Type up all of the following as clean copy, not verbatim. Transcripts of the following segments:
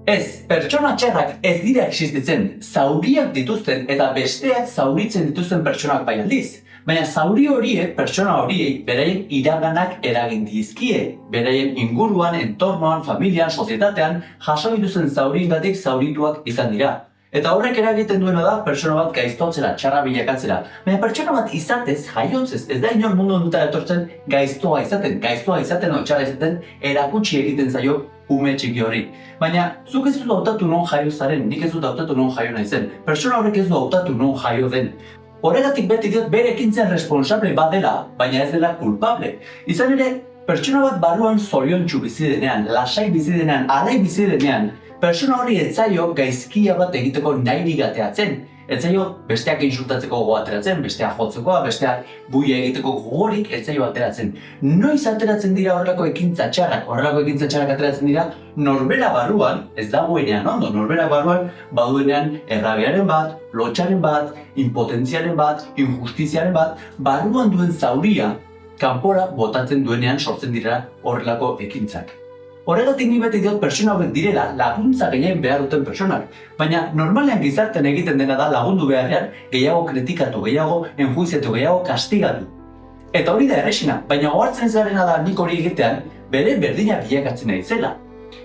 Ez, pertsona txarrak ez dira existitzen, zauriak dituzten eta besteak zauritzen dituzten pertsonak bai aldiz. Baina zauri horiek, pertsona horiek, beraien iraganak eragin dizkie. Beraien inguruan, entornoan, familian, sozietatean, jaso dituzten zauriengatik zaurituak izan dira. Eta horrek eragiten duena da pertsona bat gaiztotzera, txarra bilakatzera. Baina pertsona bat izatez, jaiontzez, ez da inor mundu honetara etortzen gaiztoa izaten edo txarra izaten erakutsi egiten zaio ume txiki hori. Baina, zuk ez dut hautatu non jaio zaren, nik ez dut hautatu non jaio naizen. Pertsona horrek ez du hautatu non jaio den. Horregatik beti diot bere ekintzen responsable bat dela, baina ez dela kulpable. Izan ere, pertsona bat barruan zoriontsu bizi denean, lasai bizi denean, alai bizi denean, pertsona hori ez zaio gaizkia bat egiteko nahirik ateratzen. Ez zaio besteak insultatzeko gogoa ateratzen, besteak jotzekoa, besteak buia egiteko gogorik ez zaio ateratzen. Noiz ateratzen dira horrelako ekintza txarrak ateratzen dira norbera barruan, ez dagoenean ondo, norbera barruan baduenean errabiaren bat, lotxaren bat, impotentziaren bat, injustiziaren bat, barruan duen zauria kanpora botatzen duenean sortzen dira horrelako ekintzak. Horregatik ni beti diot pertsona hauek direla laguntza gehien behar duten pertsonak, baina normalean gizartean egiten dena da lagundu beharrean gehiago kritikatu, gehiago enjuiziatu, gehiago kastigatu. Eta hori da erresina, baina ohartzen zarena da nik hori egitean bere berdina bilakatzen naizela.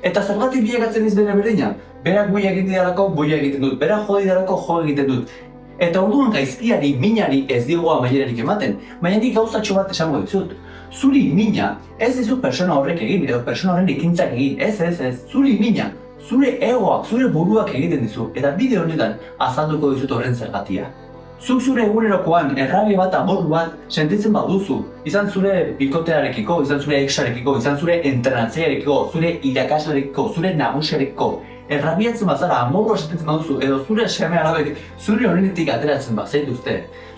Eta zergatik bilakatzen naiz bere berdina? Berak buia egiten didalako, buia egiten dut, berak jo didalako, jo egiten dut. Eta orduan gaizkiari, minari ez diogu amaierarik ematen, baina nik gauzatxo bat esango dizut. Zuri mina ez dizu pertsona horrek egin edo pertsona horren ekintzak egin, ez. Zuri mina, zure egoak, zure buruak egiten dizu eta bideo honetan azalduko dizut horren zergatia. Zuk zure egunerokoan errabi bat, amorru bat sentitzen baduzu, izan zure bikotearekiko, izan zure exarekiko, izan zure entrenatzailearekiko, zure irakaslearekiko, zure nagusiarekiko, errabiatzen bazara, amorrua sentitzen baduzu edo zure seme alabek zure horrenetik ateratzen bazaituzte,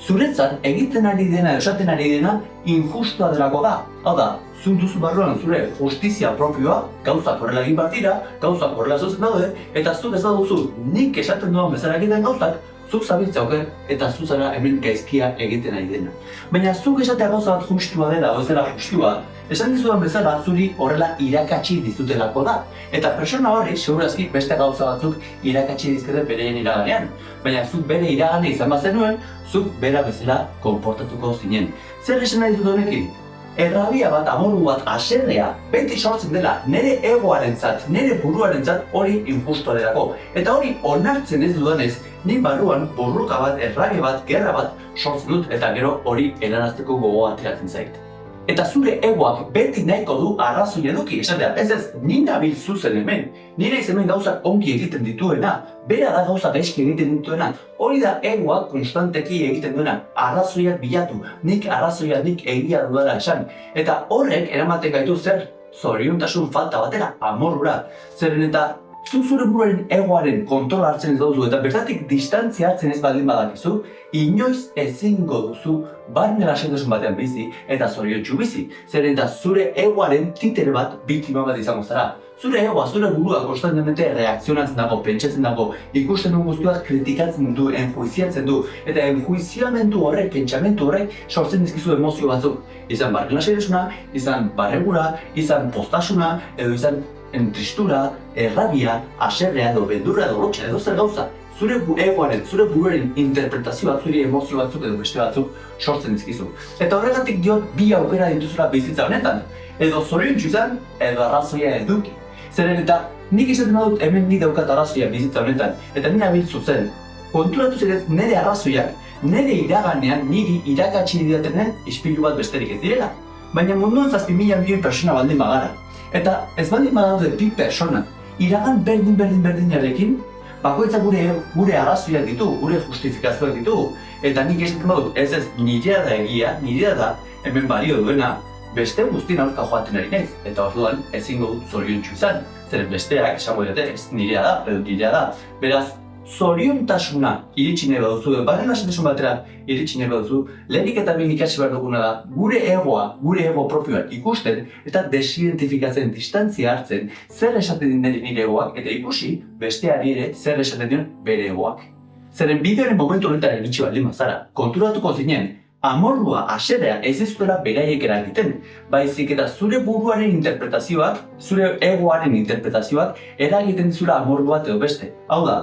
zuretzat egiten ari dena, esaten ari dena injustua delako da. Hau da, zuk duzu barruan zure justizia propioa, gauzak horrela egin bat dira, gauzak horrela zuzen daude, eta zuk ez baduzu nik esaten duan bezala egiten gauzak, zuk zabiltza oker eta zu zara hemen gaizkia egiten ari dena. Baina zuk esatea gauza bat justua dela, o ez dela justua, esan dizudan bezala zuri horrela irakatsi dizutelako da. Eta persona hori, segurazki beste gauza batzuk irakatsi dizkete bereien iraganean. Baina zuk bere iragane izan bazenuen, zuk bera bezala konportatuko zinen. Zer esan nahi dut honekin? Errabia bat, amorru bat, haserrea, beti sortzen dela nire egoarentzat, nire buruarentzat hori injustua delako. Eta hori onartzen ez dudanez, nik barruan borroka bat, errabia bat, gerra bat sortzen dut eta gero hori erarazteko gogoa ateratzen zait. Eta zure egoak beti nahiko du arrazoi eduki, esatea, ez, ni nabil zuzen hemen, ni naiz hemen gauzak ongi egiten dituena, bera da gauza gaizki egiten dituena, hori da egoak konstanteki egiten duena, arrazoiak bilatu, nik egia dudala esan, eta horrek eramaten gaitu zer, zoriontasun falta batera, amorrura, zeren eta zure buruaren egoaren kontrola hartzen ez duzu eta bertatik distantzia hartzen ez baldin badakizu, inoiz ezingo duzu barne lasaitasun batean bizi eta zoriontsu bizi, zeren eta zure egoaren titere bat, biktima bat izango zara. Zure egoa, zure burua konstantemente reakzionatzen dago, pentsatzen dago, ikusten duen guztiak kritikatzen du, enjuiziatzen du, eta enjuiziamendu horrek, pentsamendu horrek sortzen dizkizu emozio batzuk. Izan barne lasaitasuna, izan barregura, izan postasuna, edo izan tristura, errabia, haserrea edo beldurra edo lotxa edo zer gauza, zure egoaren, zure buruaren interpretazioa, zure emozio batzuk edo beste batzuk sortzen dizkizu. Eta horregatik diot bi aukera dituzula bizitza honetan, edo zoriontsu izan, edo arrazoia eduki. Zeren eta nik izaten badut hemen ni daukat arrazoia bizitza honetan, eta nire abiltzu zen. Konturatu zerez nire arrazoiak, nire iraganean niri irakatsi didatenen ispilu bat besterik ez direla. Baina munduan 7.000 milioi persona baldin bagara. Eta ez baldin badaude bi persona, iragan berdinarekin, bakoitza gure arrazoiak ditu, gure justifikazioak ditugu. Eta nik esaten badut, ez nirea da egia, nirea da hemen balio duena, beste guztien aurka joaten ari naiz. Eta orduan ezingo dut zoriontsu izan, zeren besteak esango dute ez nirea da, edo nirea da. Beraz, zoriontasuna iritsi nahi baduzu, barren lasatasun batera iritsi nahi baduzu, lehenik eta behin ikasi behar duguna da, gure egoa, gure ego propioa ikusten eta desidentifikatzen, distantzia hartzen, zer esaten den nire egoak, eta ikusi besteari ere zer esaten dion bere egoak. Zeren bideoaren momentu honetan iritsi baldin bazara, konturatuko zinen, amorrua, haserrea ez dizutela beraiek eragiten, baizik eta zure buruaren interpretazioak, zure egoaren interpretazioak eragiten dizula amorru bat edo beste. Hau da,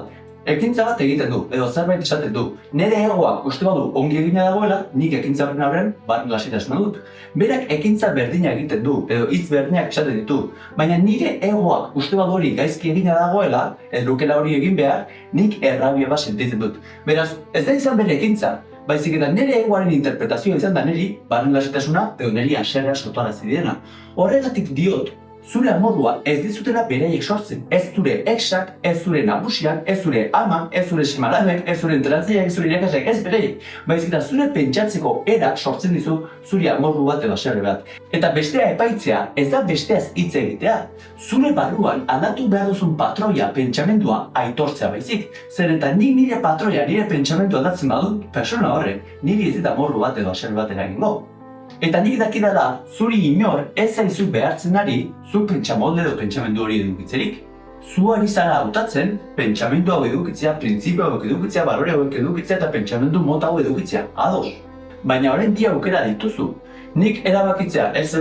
ekintza bat egiten du, edo zerbait esaten du. Nere egoak uste badu ongi egina dagoela, nik ekintza horren aurrean barne lasaitasuna dut. Berak ekintza berdina egiten du, edo hitz berdinak esaten ditu. Baina nire egoak uste badu hori gaizki egina dagoela, ez lukela hori egin behar, nik errabia bat sentitzen dut. Beraz, ez da izan bere ekintza, baizik eta nire egoaren interpretazioa izan da niri barne lasaitasuna edo niri haserrea sortarazi diena. Horregatik diot, zure amorrua ez dizutela beraiek sortzen, ez zure exak, ez zure nagusiak, ez zure ama, ez zure semalabek, ez zure entrenatzailek, ez zure irakasleak, ez beraiek. Baizik eta zure pentsatzeko erak sortzen dizu zure amorru bat edo haserre bat. Eta bestea epaitzea ez da besteaz hitz egitea. Zure barruan aldatu behar duzun patroia, pentsamendua aitortzea baizik. Zer eta nik nire patroia, nire pentsamendu aldatzen badut, persona horrek, niri ez dita amorru bat edo haserre bat eragingo. Eta nik dakida da, zuri inor ez zaizu behartzen ari, zu pentsamolde edo pentsamendu hori edukitzerik. Zu ari zara hautatzen, pentsamendu hau edukitzea, printzipio hau edukitzea, balore hau edukitzea eta pentsamendu mota hau edukitzea, ados. Baina orain dia aukera dituzu. Nik erabakitzea ez,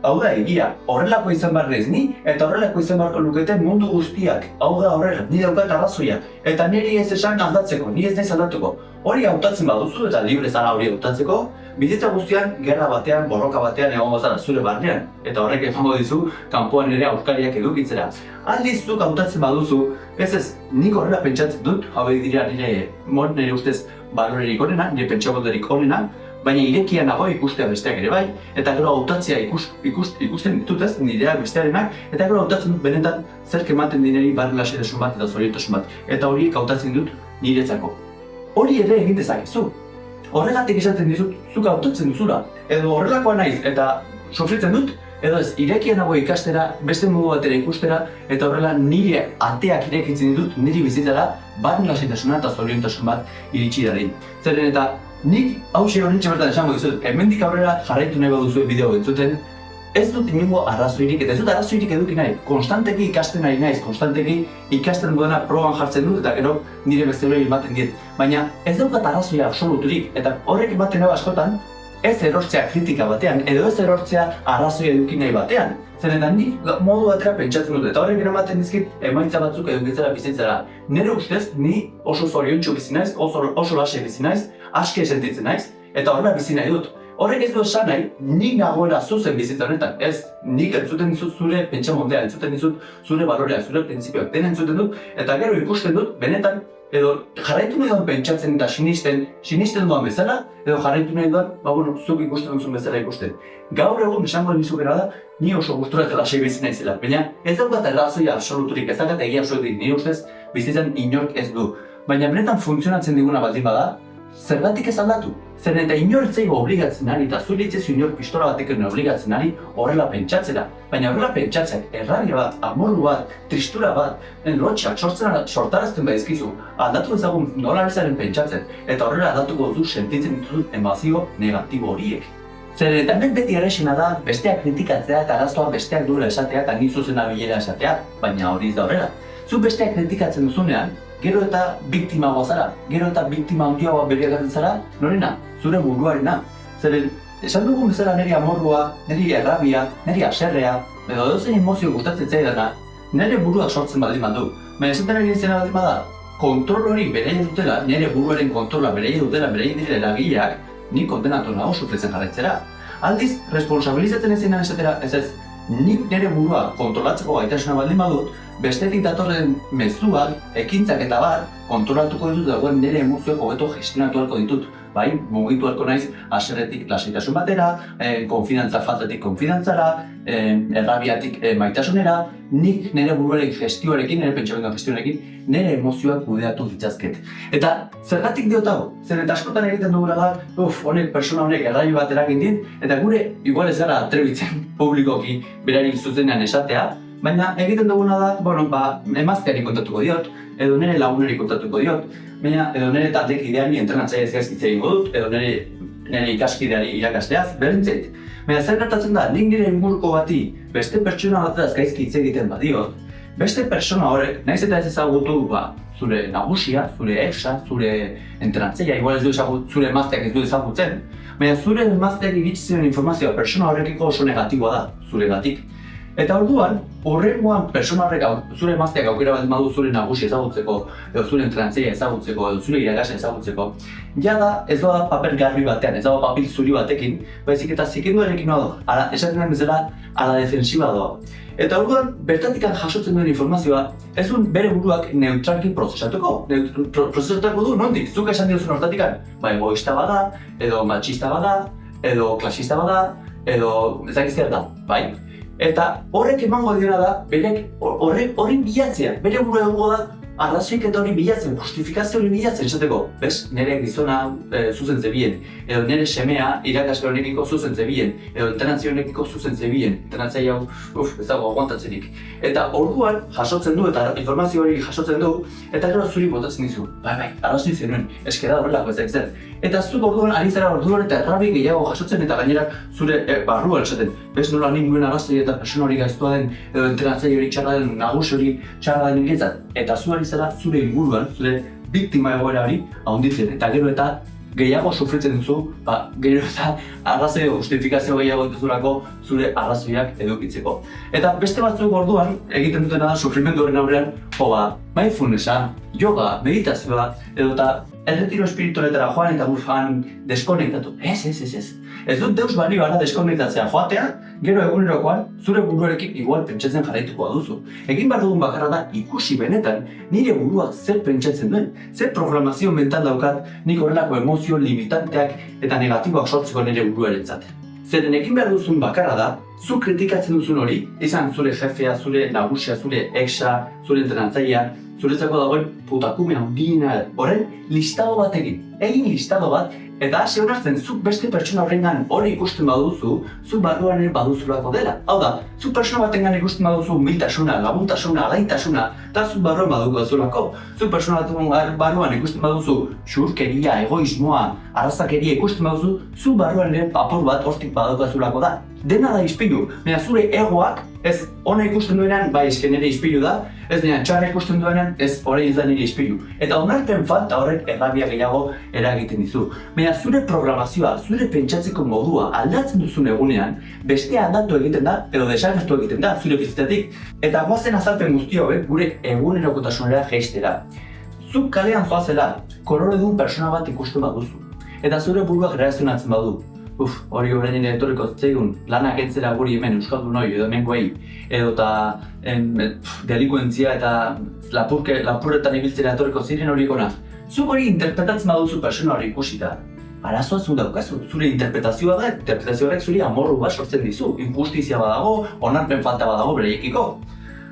hau da egia, horrelako izan behar ez ni, eta horrelako izan beharko lukete mundu guztiak. Hau da horrela, ni daukat arrazoia, eta niri ez esan aldatzeko, ni ez naiz aldatuko. Hori hautatzen baduzu eta libre zara hori hautatzeko, bizitza guztian, gerra batean, borroka batean egongo zara zure barnean, eta horrek emango dizu kanpoan ere aurkariak edukitzera. Aldiz zuk hautatzen baduzu, ez, nik horrela pentsatzen dut, hauek dira nire ustez balorerik onena, nire pentsamolderik onena, baina irekia nago ikustea besteak ere bai, eta gero hautatzea ikusten ditut ez, nireak bestearenak, eta gero hautatzen dut benetan zerk ematen dineri barne lasaitasun bat eta zoriontasun bat, eta horiek hautatzen dut niretzako. Hori ere egin dezakezu. Horregatik esaten dizut, zuk hautatzen duzula, edo horrelakoa naiz eta sufritzen dut, edo ez, irekia nago ikastera, beste modu batera ikustera, eta horrela nire ateak irekitzen ditut, niri bizitzara barne lasaitasuna eta zoriontasun bat iritsi dadin. Zeren eta nik hauxe honentxe bertan esango dizut, hemendik aurrera jarraitu nahi baduzue bideo entzuten, ez dut inongo arrazoirik, eta ez dut arrazoirik eduki nahi, konstanteki ikasten ari naiz, konstanteki ikasten dudana proban jartzen dut, eta gero nire bezaloi ematen diet. Baina ez daukat arrazoia absoluturik, eta horrek ematen nahi askotan, ez erortzea kritika batean, edo ez erortzea arrazoia eduki nahi batean. Zeren eta nik modu batera pentsatzen dut, eta horrek eramaten dizkit emaitza batzuk edukitzera bizitzara. Nire ustez, ni oso zoriontsu bizi naiz, oso lasai bizi naiz, aske sentitzen naiz, eta horrela bizi nahi dut. Horrek ez du esan nahi, nik nagoela zuzen bizitza honetan, ez, nik entzuten dizut zure pentsamoldea, entzuten dizut zure baloreak, zure printzipioak, dena entzuten dut, eta gero ikusten dut, benetan, edo jarraitu nahi duan pentsatzen eta sinisten duan bezala, edo jarraitu nahi duan, zuk ikusten duzun bezala ikusten. Gaur egun esango nizukera da, ni oso gustura eta lasai bizi naizela, baina ez daukat arrazoia absoluturik, ez daukat egia absoluturik, nire ustez bizitzan inork ez du. Baina benetan funtzionatzen diguna baldin bada, zergatik ez aldatu? Zer eta inortzeigo obligatzen ari eta zure itzezu inor pistola batekin obligatzen ari horrela pentsatzera. Baina horrela pentsatzeak errabia bat, amorru bat, tristura bat, lotxak sortarazten badizkizu, aldatu ezagun nola bezaren pentsatzen, eta horrela aldatuko duzu sentitzen dituzun emozio negatibo horiek. Zer eta hemen beti errexena da besteak kritikatzea eta arazoa besteak duela esatea eta ni zuzena bilera esatea, baina hori ez da horrela. Zu besteak kritikatzen duzunean, gero eta biktima zara, gero eta biktima handiagoa begiratzen zara, norena, zure buruarena. Zeren, esan dugun bezala niri amorrua, niri errabia, niri haserrea, edo edozein emozio gustatzen zaidana, nire buruak sortzen baldin badu. Baina esaten ari nintzen baldin bada, kontrol hori bereien dutela, nire buruaren kontrola bereien dutela, bereien direla eragileak, ni kondenatu nago sufritzen jarraitzera. Aldiz, responsabilizatzen ezinan esatera, ez, nik nire burua kontrolatzeko gaitasuna baldin badut, bestetik datorren mezuak, ekintzak eta bar, kontrolatuko ditut dagoen nire emozioak hobeto gestionatu ahalko ditut. Bai, mugitu ahalko naiz haserretik lasaitasun batera, konfidantza faltatik konfidantzara, errabiatik maitasunera, nik nire buruaren gestioarekin, nire pentsamendu gestioarekin, nire emozioak kudeatu ditzazket. Eta zergatik diot hau? Zer eta askotan egiten dugula da, honek persona honek errabi bat eragin dit, eta gure igual ez gara atrebitzen publikoki berari zuzenean esatea, baina egiten duguna da, emazteari kontatuko diot, edo nire lagunari kontatuko diot, baina edo nire taldekideari entrenatzaileaz gaizkitze egingo dut, edo nire ikaskideari irakasteaz, berdintzait. Baina zer gertatzen da, nik nire inguruko bati beste pertsona bataz gaizki hitz egiten badiot, beste pertsona horrek, nahiz eta ez ezagutu, zure nagusia, zure exa, zure entrenatzailea, igual ez du zure emazteak ez du ezagutzen, baina zure emazteak iritsi informazioa pertsona horrekiko oso negatiboa da, zuregatik. Eta orduan, horrengoan pertsona horrek zure emazteak aukera bat badu zure nagusia ezagutzeko, edo zure entrenatzailea ezagutzeko, edo zure irakasle ezagutzeko, jada ez da paper garbi batean, ez da papil zuri batekin, baizik eta zikinduarekin doa, esaten den bezala, ala defensiba doa. Eta orduan, bertatikan jasotzen duen informazioa, ez duen bere buruak neutralki prozesatuko. Prozesatuko du, nondik? Zuk esan diozun hortatikan, egoista bada, edo machista bada, edo klasista bada, edo ezakizter da, bai? Eta horrek emango diona da, hori bilatzea, bere burua egongo da, arrazoik eta hori bilatzen, justifikazio hori bilatzen, esateko, bez, nire gizona zuzen zebien, edo nire semea irakasle honekiko zuzen zebien, edo entrenatzaile honekiko zuzen zebien, entrenatzaile hau, ez dago aguantatzenik. Eta orduan jasotzen du, eta informazio hori jasotzen du, eta gero zuri botatzen dizu, bai, arrazoi zenuen, eske da horrelako ezak zer. Eta zuk orduan ari zara orduan eta errabi gehiago jasotzen eta gainera zure barruan esaten. Bez nola ninduen arrazoi eta persona hori gaiztua den, edo entrenatzaile hori txarra den, nagusi hori txarra den niretzat. Eta zu ari zara zure inguruan, zure biktima egoera hori ahonditzen. Eta gero eta gehiago sufritzen duzu, gero eta arrazoi justifikazio gehiago dituzulako zure arrazoiak edukitzeko. Eta beste batzuk orduan egiten dutena da sufrimendu horren aurrean, mindfulnessa, yoga, meditazioa, edo eta erretiro espiritualetara joan eta burfan deskonektatu. Ez. Ez dut deus balio ara deskonektatzea joatea, gero egunerokoan zure buruarekin igual pentsatzen jarraituko duzu. Egin behar dugun bakarra da ikusi benetan nire buruak zer pentsatzen duen, zer programazio mental daukat nik horrelako emozio limitanteak eta negatiboak sortzeko nire buruarentzat. Zeren egin behar duzun bakarra da, zu kritikatzen duzun hori, izan zure jefea, zure nagusia, zure exa, zure entrenatzailea, zuretzako dagoen putakume handiena, horren listado bat egin listado bat, eta hasi onartzen zuk beste pertsona horrengan hori ikusten baduzu, zu barruan ere baduzulako dela. Hau da, zu pertsona batengan ikusten baduzu humiltasuna, laguntasuna, alaitasuna, eta zu barruan baduzulako. Zu pertsona barruan ikusten baduzu xurkeria, egoismoa, arrazakeria ikusten baduzu, zu barruan ere apur bat hortik baduzulako da. Dena da ispilu, baina zure egoak ez ona ikusten duenan, bai eske nire ispilu da, ez baina txarra ikusten duenan, ez orain ez da nire ispilu. Eta onarpen falta horrek errabia gehiago eragiten dizu. Baina zure programazioa, zure pentsatzeko modua aldatzen duzun egunean, bestea aldatu egiten da, edo desagertu egiten da zure bizitatik. Eta goazen azalpen guzti hauek gure egunerokotasunera jeistera. Zuk kalean zoazela, koloredun pertsona bat ikusten baduzu. Eta zure buruak reakzionatzen badu. Hori horrein etorriko zitzaigun, lanak entzera guri hemen euskaldun hori edo hemengoei, edo eta delikuentzia eta lapurretan ibiltzera etorriko ziren horiek ona. Zuk hori interpretatzen baduzu persona hori ikusita, arazoa zu daukazu, zure interpretazioa da, interpretazio horrek zuri amorru bat sortzen dizu, injustizia badago, onarpen falta badago bereiekiko.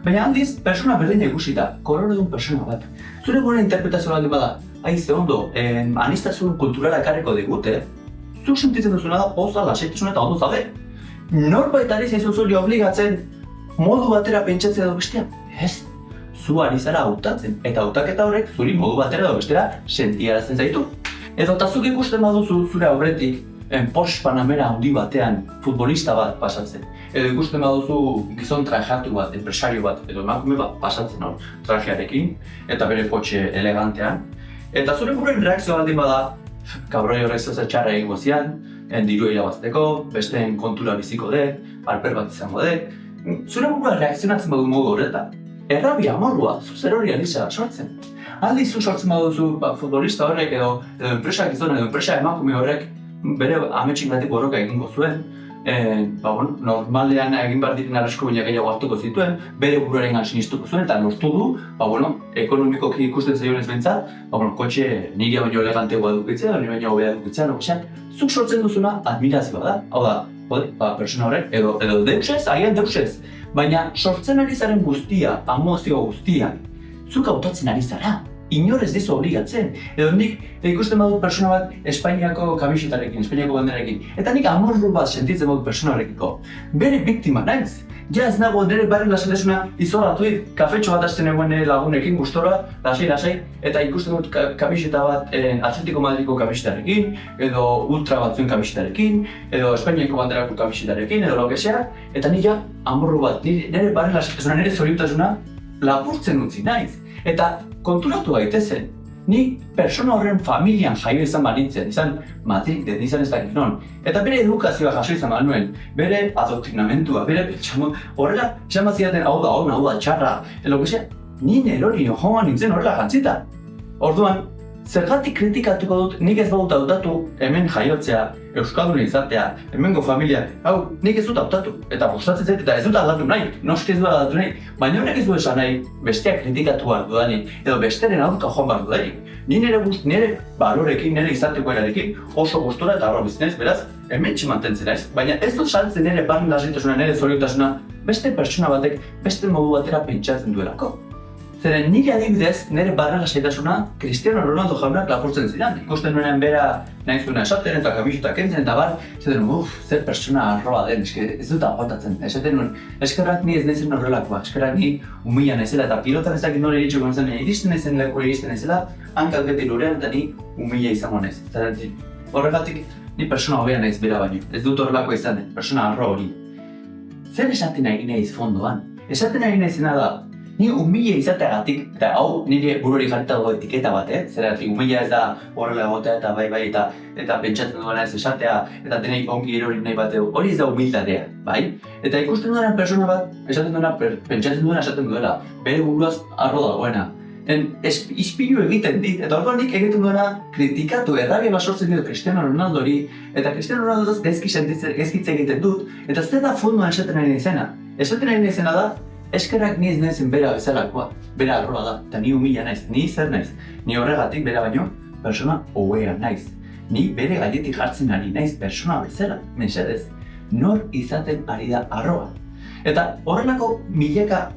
Baina handiz, persona berdina ikusita, koloredun persona bat. Zure gure interpretazioa baldin bada, ze ondo, aniztasun kulturala ekarriko digute, zuk sentitzen duzuna da poza, lasaitasuna eta ondo zaude. Norbait ari zaizu zuri obligatzen modu batera pentsatzea edo bestean? Ez, zu ari zara hautatzen, eta hautaketa horrek zuri modu batera edo bestera sentiarazten zaitu. Edo eta zuk ikusten baduzu zure aurretik Porsche Panamera handi batean futbolista bat pasatzen. Edo ikusten baduzu gizon trajeatu bat, empresario bat, edo emakume bat pasatzen hor trajearekin eta bere kotxe elegantean. Eta zure buruen reakzioa baldin bada, kabroi horrek zoza txarra egingo zian, diru irabazteko, besteen kontura biziko dek, alper bat izango dek. Zure burua reakzionatzen badu modu horretan. Errabia, amorrua, zu zer hori aliza sortzen. Aldiz zu sortzen baduzu futbolista horrek edo enpresa gizon edo enpresa emakume horrek bere ametxingatik borroka egingo zuen, normalean egin behar diren arrasko baina gehiago hartuko zituen, bere buruarengan sinistuko zuen eta lortu du, ekonomikoki ikusten zaionez behintzat, kotxe nire baino eleganteagoa edukitzea, nire baino hobea edukitzea, zuk sortzen duzuna admirazioa da. Hau da, persona horrek, edo deusez, agian deusez, baina sortzen ari zaren guztia, emozio guztia, zuk hautatzen ari zara. Inor ez dizu obligatzen. Edo nik ikusten badut persona bat Espainiako kamisetarekin, Espainiako banderarekin. Eta nik amorru bat sentitzen badut persona horrekiko. Bere biktima naiz. Ja ez nago nire barren lasaitasuna izolatuit, kafetxo bat hasten egoen nire lagunekin gustora, lasai, eta ikusten dut kamiseta bat Atletico Madrideko kamisetarekin, edo ultra batzuen kamisetarekin, edo Espainiako banderako kamisetarekin, edo lokesea, eta nire amorru bat, nire barren lasaitasuna, nire zoriotasuna, lapurtzen utzi naiz. Eta konturatu gaitezen, ni persona horren familian jaio izan banitzen, izan Madriden, izan ez dakit non. Eta bere edukazioa jaso izan banuen, bere adoktrinamentua, bere pentsamut, horrela, esan bat zidaten, hau da, txarra, ni nerori joan nintzen horrela jantzita. Orduan, zergatik kritikatuko dut, nik ez dut hautatu hemen jaiotzea, euskalduna izatea, hemengo familia, nik ez dut hautatu. Eta gustatzen zait, eta ez dut aldatu nahi, noski ez dut aldatu nahi, baina horrek ez du esan nahi besteak kritikatu behar dudanik, edo besteren aurka joan behar dudanik. Ni nire balorekin, nire izateko erarekin oso gustura eta arro bizinez, beraz, hemen mantentzen naiz. Baina ez dut saltzen nire barren lasaitasuna, nire zoriotasuna, beste pertsona batek, beste modu batera pentsatzen duelako. Zeren nire adibidez, nire barren lasaitasuna Cristiano Ronaldo jaunak lapurtzen zidan. Ikusten nuenean bera nahi zuena esaten eta kamizuta kentzen eta bar, zaten zer pertsona arroa den, ez dut aguantatzen. Esaten nuen, eskerrak ni ez naizen horrelakoa, eskerrak ni humila naizela eta pilotan ezakit nore iritsiko zen, iristen naizen leku iristen naizela, hankak beti lurean eta ni humila izango naiz. Horregatik, ni persona hobea naiz bera baino, ez dut horrelako izan den, persona arro hori. Zer esaten nahi naiz fondoan? Esaten nahi naizena da, ni humile izateagatik, eta hau nire bururi jarrita dugu etiketa bat, zeratik humila ez da horrela egotea eta bai eta pentsatzen duena ez esatea eta denei ongi erori nahi bateu, hori ez da humildatea, bai? Eta ikusten duena persona bat, pentsatzen duena esaten duela, bere buruaz arro dagoena. Ispilu egiten dit, eta orduan nik egiten duena kritikatu, errabia basortzen dut Cristiano Ronaldori, eta Cristiano Ronaldoz gezkitze egiten dut, eta zer da fondoan esaten ari naizena? Esaten ari naizena da, eskerrak ni ez naizen bera bezalakoa, bera arroa da, eta ni humila naiz, ni zer naiz. Ni horregatik bera baino, persona hobea naiz. Ni bere gainetik jartzen ari naiz persona bezala, mesedez. Nor izaten ari da arroa. Eta horrelako milaka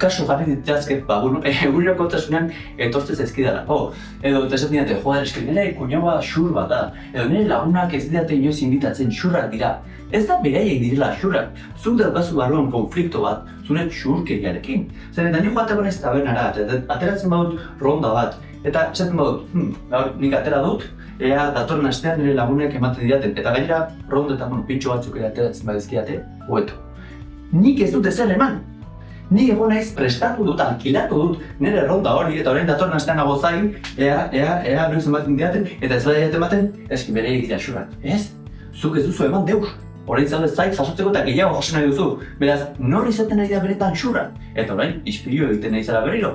kasu jarri ditazket, egunerokotasunean etortzen zaizkidalako. Edo esaten didate, joder, eske nire kuñaua xur bat da. Edo nire lagunak ez didate inoiz invitatzen xurrak dira. Ez da beraiek direla xurrak. Zuk daukazu barruan konflikto bat, zure xurkeriarekin. Zer eta ni joateko naiz tabernara, ateratzen badut ronda bat. Eta esaten badut, nik atera dut, ea datorren astean nire lagunek ematen didaten. Eta gainera, ronda eta pintxo batzuk ere ateratzen badizkiate, hobeto. Nik ez dut ezer eman. Ni egon naiz prestatu dut, alkilatu dut nire ronda hori, eta orain datorren astean nago zain, ea noiz ematen didaten, eta ez bada ematen, eski beraiek dira xurrak. Ez? Zuk ez duzu eman deus. Orain zaude zait jasotzeko eta gehiago jaso nahi duzu. Beraz, nor izaten ari da beretan xurra? Eta orain, ispilu egiten nahi zara berriro.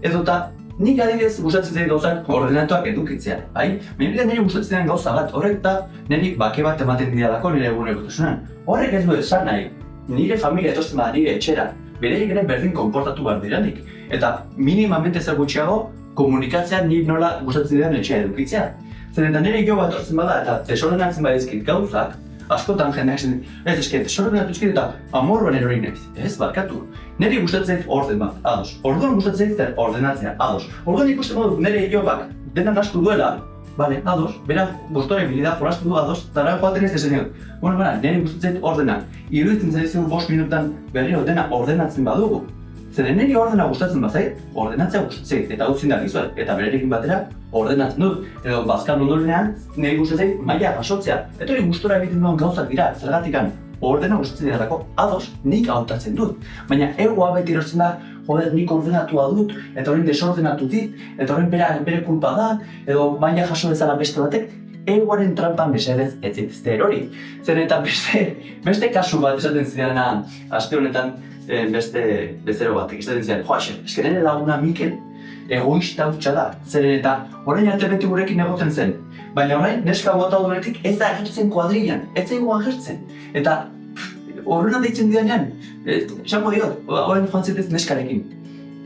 Edo eta, nik adibidez gustatzen zait gauzak ordenatuak edukitzea, bai? Baina nire gustatzen den gauza bat, horrek eta niri bake bat ematen didalako nire egunerokotasunean. Horrek ez du esan nahi, nire familia etortzen bada nire etxera, beraiek ere berdin konportatu behar diranik. Eta minimamente zer gutxiago, komunikatzea nire nola gustatzen didan etxea edukitzea. Zer eta nire jo bat etortzen bada eta desordenatzen badizkit gauzak, askotan jendeak esan dit, ez eske, desordenatu izkit eta amorroan erori naiz. Ez, barkatu. Niri gustatzen zait orden bat, ados. Orduan gustatzen zait ordenatzea, ados. Orduan ikusten badut nire jobak denan asko duela, bale, ados, bera gustora ibili da jolastu du ados, eta joaten ez desen dut. Niri gustatzen zait ordena. Iruditzen zaizu 5 minutan berriro dena ordenatzen badugu. Zeren niri ordena gustatzen bazait, ordenatzea gustatzen zait, eta hau zindak izuet, eta bererekin batera ordenatzen dut. Edo bazkan ondorenean, niri gustatzen zait maila jasotzea. Eta hori gustora egiten duen gauzak dira, zergatikan ordena gustatzen direlako, ados, nik hautatzen dut. Baina egoa beti erortzen da, joder, nik ordenatua dut, eta horrein desordenatu dit, eta horrein bere kulpa da, edo maila jaso bezala beste batek, egoaren trampan mesedez ez zituzte erori. Zer eta beste kasu bat esaten zidana aste honetan beste bezero batek esaten zidan, eske nire laguna Mikel egoista hutsa da. Zeren eta orain arte beti gurekin egoten zen. Baina orain neska bota duenetik ez da agertzen kuadrilan, ez zaigu agertzen. Eta horrena deitzen didanean, esango diot, orain joan zitez neskarekin.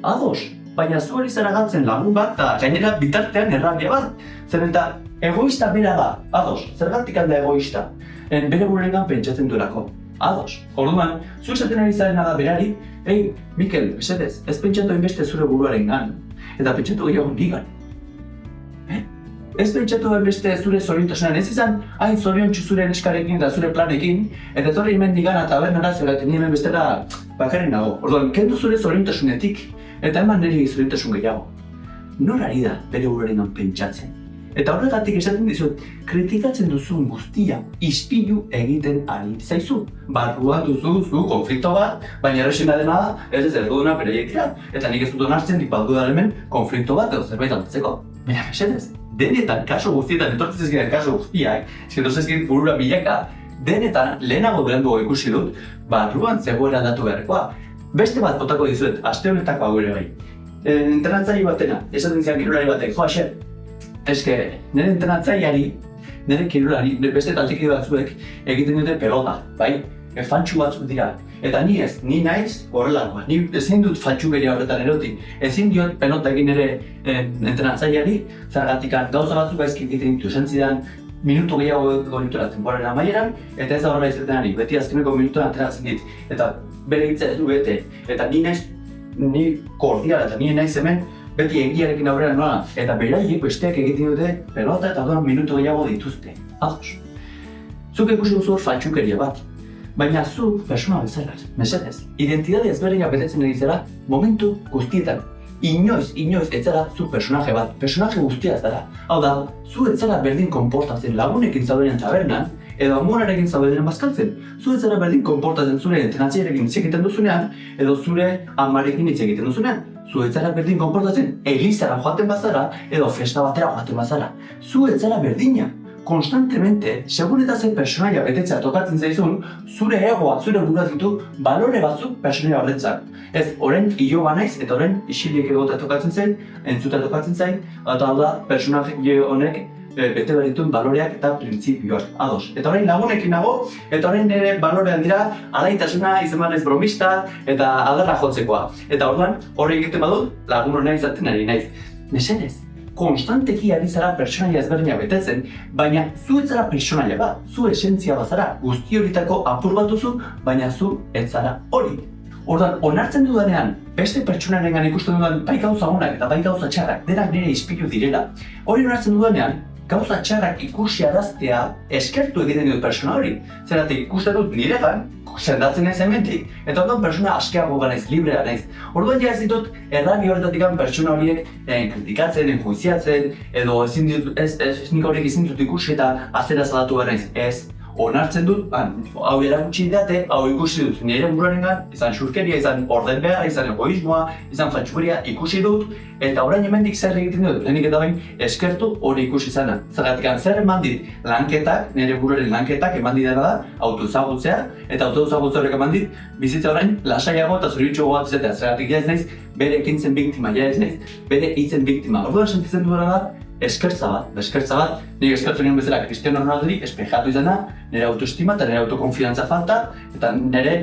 Ados, baina zu hori zara galtzen lagun bat eta gainera bitartean errabia bat. Zeren eta egoista bera da, ados, zergatik alda egoista. Bere bururengan pentsatzen duelako. Ados. Orduan, zu esaten ari zarena da berari, Mikel, mesedez, ez pentsatu hainbeste zure buruarengan, eta pentsatu gehiago nigan. Ez pentsatu hainbeste zure zoriontasunean, ez izan hain zoriontsu zure neskarekin eta zure planekin, eta etorri hemen nigan tabernara zeraten hemen bestela bakarren nago. Orduan, kendu zure zoriontasunetik, eta eman niri zoriontasun gehiago. Nor ari da bere buruarengan pentsatzen? Eta horregatik esaten dizut, kritikatzen duzun guztia ispilu egiten ari zaizu. Barruan duzu konflikto bat, baina errexena dena da, ez duduna beraiek dira. Eta nik ez dut onartzen, nik badu da hemen konflikto bat edo zerbait aldatzeko. Baina, mesedez, denetan, kaso guztietan, etortzen ezkien kaso guztiak, etortzen ezkien burura milaka, denetan, lehenago beranduago ikusi dut, barruan zegoera aldatu beharrekoa. Beste bat botako dizuet, aste honetako hau ere bai. Entrenatzaile batena, esaten zian kirolari batek, jo, Axel, eske, nire entrenatzaileari, nire kirolari, beste taltekide batzuek egiten dute pelota, bai? Fantxu batzuk dira. Eta ni ez, ni naiz horrelakoa. Ni ezin dut fantxukeria horretan erotik. Ezin diot pelota egin ere entrenatzaileari, zergatik gauza batzuk gaizki egiten ditu, esan zidan minutu gehiago goritura temporaren amaieran, eta ez da horrela izaten ari, beti azkeneko minutuan ateratzen dit. Eta bere hitza ez du bete, eta ni kordiala eta ni naiz hemen beti egiarekin aurrera nola, eta beraiek besteak egiten dute pelota eta orduan minutu gehiago dituzte. Ados. Zuk ikusi duzu hor fantxukeria bat, baina zu persona bezala, mesedez, identitate ezberdinak betetzen ari zara momentu guztietan. Inoiz ez zara zu personaje bat, personaje guztia ez zara. Hau da, zu ez zara berdin konportatzen lagunekin zaudenean tabernan, edo amonarekin zaudenean bazkaltzen. Zu ez zara berdin konportatzen zure entrenatzailearekin hitz egiten duzunean, edo zure amarekin hitz egiten duzunean. Zu ez zara berdin konportatzen elizara joaten bazara, edo festa batera joaten bazara. Zu ez zara berdina. Konstantemente, segun eta zen personaia betetzea tokatzen zaizun, zure egoa, zure burua ditu balore batzuk personaia horretzak. Ez, orain iloba naiz eta orain isilik egotea tokatzen zen, entzutea tokatzen zain, eta hau da, personaje honek bete behar dituen baloreak eta printzipioak. Ados. Eta orain lagunekin nago, eta orain nire balorean dira alaitasuna, izan naiz bromista eta adarra jotzekoa. Eta orduan, hori egiten badut, lagun hona izaten ari naiz. Mesedez, konstanteki ari zara personaia ezberdinak betetzen, baina zu ez zara personaia bat, zu esentzia bazara, guzti horitako apur bat duzu, baina zu ez zara hori. Orduan, onartzen dudanean, beste pertsonarengan ikusten dudan bai gauza onak eta bai gauza txarrak, denak nire ispilu direla. Hori onartzen dudanean, gauza txarrak ikusiaraztea eskertu egiten dut persona hori. Zeratik ikusten dut niregan, sendatzen naiz hementik, eta orduan persona askeago naiz, librea naiz. Orduan ja ez ditut errani horretatik persona horiek kritikatzen, enjuiziatzen, edo nik horiek ezin dut ikusi eta azera zalatu behar naiz. Ez, onartzen dut, hau erakutsi didate, hau ikusi dut nire buruarengan, izan xurkeria, izan orden behar, izan egoismoa, izan fantxukeria ikusi dut, eta orain hemendik zer egiten dut, lehenik eta bain eskertu hori ikusi izana. Zergatik zer eman dit lanketak, nire buruaren lanketak eman didana da, autoezagutzea, eta autoezagutzea horrek eman dit, bizitza orain lasaiago eta zoritxoago bat izatea. Zergatik ja ez naiz, bere ekintzen biktima, ja ez naiz, bere hitzen biktima. Orduan sentitzen duena da, eskertza bat, nik eskertu nion bezala Cristiano Ronaldori espejatu izan da, nire autoestima eta nire autokonfiantza falta, eta nire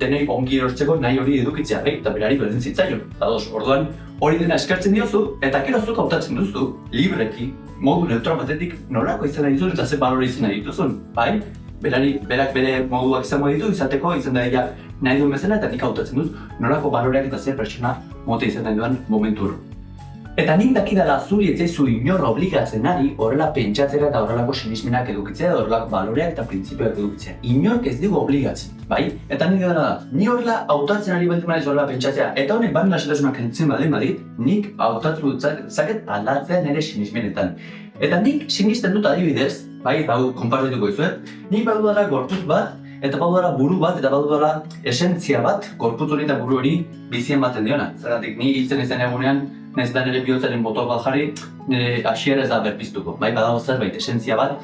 denei ongi erortzeko nahi hori edukitzea, eta berari berdin zitzaion. Orduan, hori dena eskertzen diozu, eta gero zuk hautatzen duzu, libreki, modu neutral batetik nolako izan nahi duzun eta ze balore izan nahi dituzun, bai? Berak bere moduak izango ditu, izateko izan da nahi duen bezala, eta nik hautatzen dut nolako baloreak eta zer pertsona mote izan nahi duen momentu hori. Eta nik dakidala zuri ez zaizu inor obligatzen ari horrela pentsatzera eta horrelako sinismenak edukitzea edo horrelako baloreak eta printzipioak edukitzea. Inork ez dugu obligatzen, bai? Eta nik dena da, ni horrela hautatzen ari baldin naiz horrela pentsatzea, eta honek bani lasetasunak entzun baldin badit, nik hautatu zaket aldatzea nire sinismenetan. Eta nik sinisten dut adibidez, bai, bau konpartituko izuet, nik badudala gorputz bat, eta badudala buru bat, eta badudala esentzia bat, gorputz hori eta buru hori bizien baten diona. Zergatik, ni hiltzen izan egunean, nahiz eta nire bihotzaren motor bat jarri, nire hasiera ez da berpiztuko. Bai, badago zerbait esentzia bat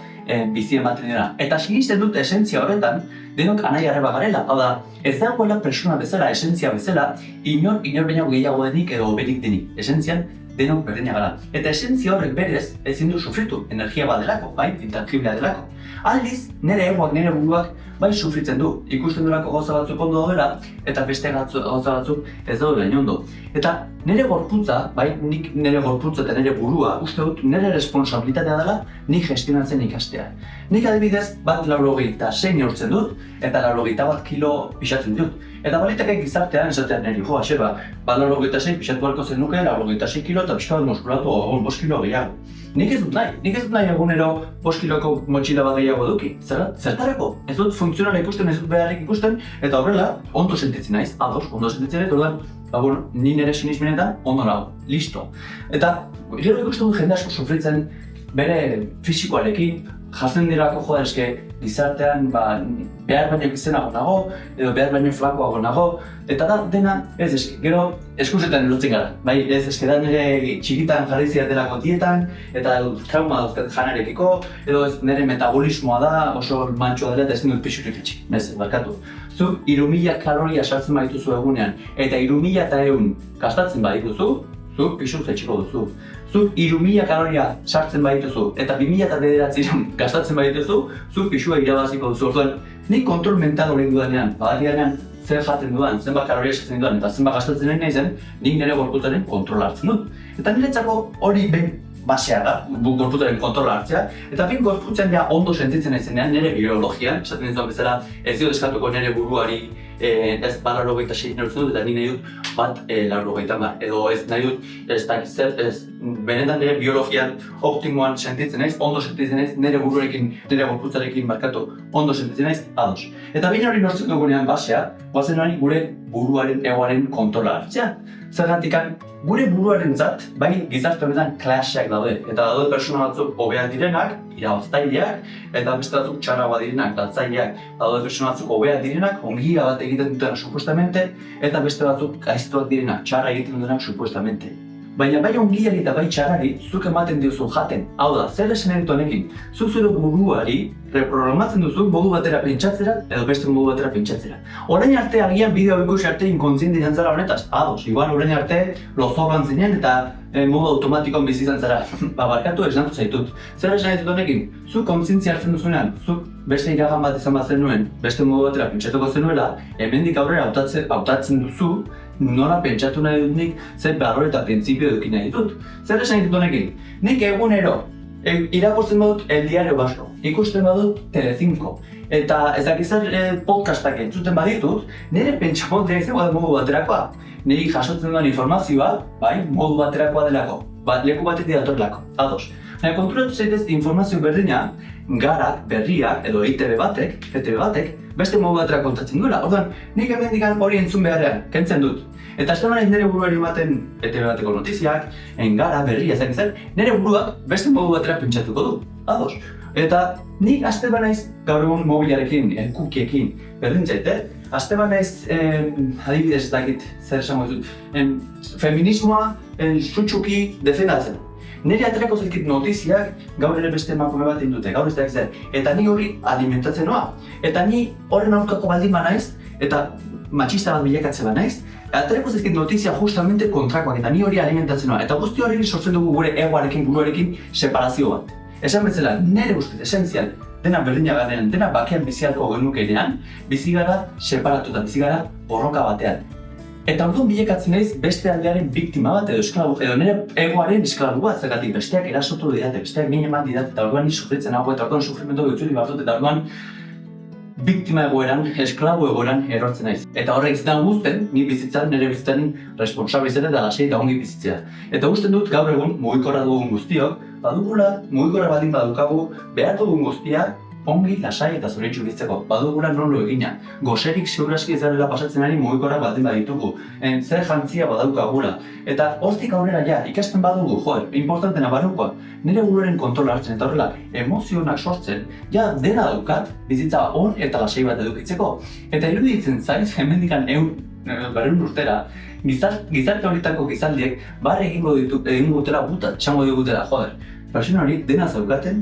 bizien baten diona. Eta sinisten dut esentzia horretan, denok anai arreba garela. Hau da, ez dagoela persona bezala, esentzia bezala, inor baino gehiago denik edo berik denik. Esentzian, denok berdina gara. Eta esentzia horrek berez ezin du sufritu, energia bat delako, bai, intangiblea delako. Aldiz, nire egoak, nire buruak, bai sufritzen du. Ikusten durako gauza batzuk ondo daudela, eta beste gauza batzuk ez daudela inondo. Eta nire gorputza, bai, nik nire gorputza eta nire burua, uste dut nire responsabilitatea dela nik gestionatzen ikastea. Nik adibidez, bat 86 neurtzen dut, eta 81 kilo pixatzen dut. Eta baliteke gizartean esatean niri, jo, Axel, bat 86 pixatu beharko zenuke, 86 kilo eta pixka bat muskulatu 5 kilo gehiago. Nik ez dut nahi egunero 5 kiloko motxila bat gehiago eduki. Zertarako? Ez dut funtzionala ikusten, ez dut beharrik ikusten, eta horrela, ondo sentitzen naiz, ondo sentitzen naiz, orduan, ni nire sinismenetan ondo nago, listo. Eta gero ikusten dut jende asko sufritzen bere fisikoarekin, jazen dirako joa eske gizartean behar baino gizenago nago, edo behar baino flakoago nago, eta da dena, ez eske, gero eskusetan erotzen gara, bai, ez eske da nire txikitan jarri zidaterako dietan, eta trauma dauzkat janarekiko, edo ez nire metabolismoa da, oso mantxoa dela eta ezin dut pixurik itxi, ez, barkatu. Zuk 3.000 kaloria sartzen badituzu egunean, eta 3.100 gastatzen badituzu, zuk pixu jaitsiko duzu. Zuk 3.000 kaloria sartzen badituzu eta 2.900 gastatzen badituzu, zuk pixua irabaziko duzu. Orduan, nik kontrol mental hori dudanean, badakidanean zer jaten dudan, zenbat kaloria sartzen dudan eta zenbat gastatzen nahi zen, nik nire gorputzaren kontrola hartzen dut. Eta niretzako hori ben basea da, gorputzaren kontrola hartzea, eta ben gorputzen ja ondo sentitzen ezenean nire biologian, esaten duzuan bezala ez diot eskatuko nire buruari ez bat 86 neurtzen dut eta ni nahi dut bat 80, edo ez nahi dut ez benetan nire biologian optimoan sentitzen naiz, ondo sentitzen naiz, nire buruarekin, nire gorputzarekin markatu ondo sentitzen naiz, ados. Eta behin hori nortzen dugunean basea, guazen hori gure buruaren egoaren kontrola hartzea. Zergatikan, gure buruarentzat, bai gizarte honetan klaseak daude, eta daude pertsona batzuk hobeak direnak, irabaztaileak, eta beste batzuk txarragoa direnak, galtzaileak, daude pertsona batzuk hobeak direnak, ongia bat egiten dutenak supuestamente, eta beste batzuk gaiztuak direnak, txarra egiten dutenak supuestamente. Baina bai ongiari eta bai txarrari, zuk ematen diozu jaten. Hau da, zer esan dut honekin, zuk zure buruari reprogramatzen duzu modu batera pentsatzera edo beste modu batera pentsatzera. Orain arte agian bideo ikusi arte inkontziente izan zara honetaz, ados, igual orain arte lozogan zinen eta modu automatikoan bizi izan zara. Barkatu esnatu zaitut. Zer esan dut honekin, zuk kontzientzia hartzen duzunean, zuk beste iragan bat izan bat zenuen, beste modu batera pentsatuko zenuela, hemendik aurrera hautatzen duzu, nola pentsatu nahi dut nik, zer balore eta printzipio eduki nahi dut. Zer esan ditut honekin? Nik egunero irakurtzen badut El Diario Vasco, ikusten badut Telecinco, eta ez dakizar podcastak entzuten baditut, nire pentsamoltea izango da modu baterakoa. Niri jasotzen duan informazioa, bai, modu baterakoa delako, leku batetik datorrelako, ados. Baina konturatu zaitez informazio berdina, garak, berriak, edo ETV batek, beste modu batera kontatzen duela. Orduan, nik hemendik hori entzun beharrean, kentzen dut. Eta ez da nire buruari ematen ETV bateko notiziak, engara, berria, ez dakizar, nire buruak beste modu batera pentsatuko du, ados. Eta nik aste banaiz gaur egun mobilarekin, kukiekin, berdin zaite, aste banaiz, adibidez ez dakit zer esango dut, feminismoa sutsuki defendatzen. Nire aterako zaizkit notiziak gaur ere beste emakume bat dute, gaur ez da zer. Eta ni hori alimentatzen noa. Eta ni horren aurkako baldin banaiz, eta matxista bat bilakatzen banaiz, aterako zaizkit notizia justamente kontrakoak, eta ni hori alimentatzen noa. Eta guzti hori sortzen dugu gure egoarekin, buruarekin separazio bat. Esan bezala, nire ustez, esentzial, dena berdina garean, dena bakean bizialko genukenean, bizi gara separatuta, bizi gara borroka batean. Eta orduan bilakatzen naiz beste aldearen biktima bat edo esklabu, edo nire egoaren esklabu bat, zergatik besteak erasotu didate, besteak min eman didate, eta orduan ni sufritzen hago, eta orduan sufrimendu itzuli behar dut, eta orduan biktima egoeran, esklabu egoeran erortzen naiz. Eta horrek zidan guzten, ni bizitzaren, nire bizitzaren responsabilizaren eta lasei eta ongi bizitzea. Eta usten dut gaur egun mugikorra dugun guztiok, badugula, mugikorra baldin badukagu, behar dugun guztia, ongi, lasai eta zoritxu bizitzeko, badugula nonlo egina. Goserik ziurraski ez dela pasatzen ari mugikorrak baldin baditugu, zer jantzia badaukagula. Eta hortik aurrera ja, ikasten badugu, joder, importantena barukoa, nire buruaren kontrola hartzen eta horrela emozionak sortzen, ja dena daukat bizitza on eta lasai bat edukitzeko. Eta iruditzen zaiz, hemendikan berreun urtera, gizarte horitako gizaldiek barre egingo dutela buta, txango digutela, joder. Persona hori dena zaukaten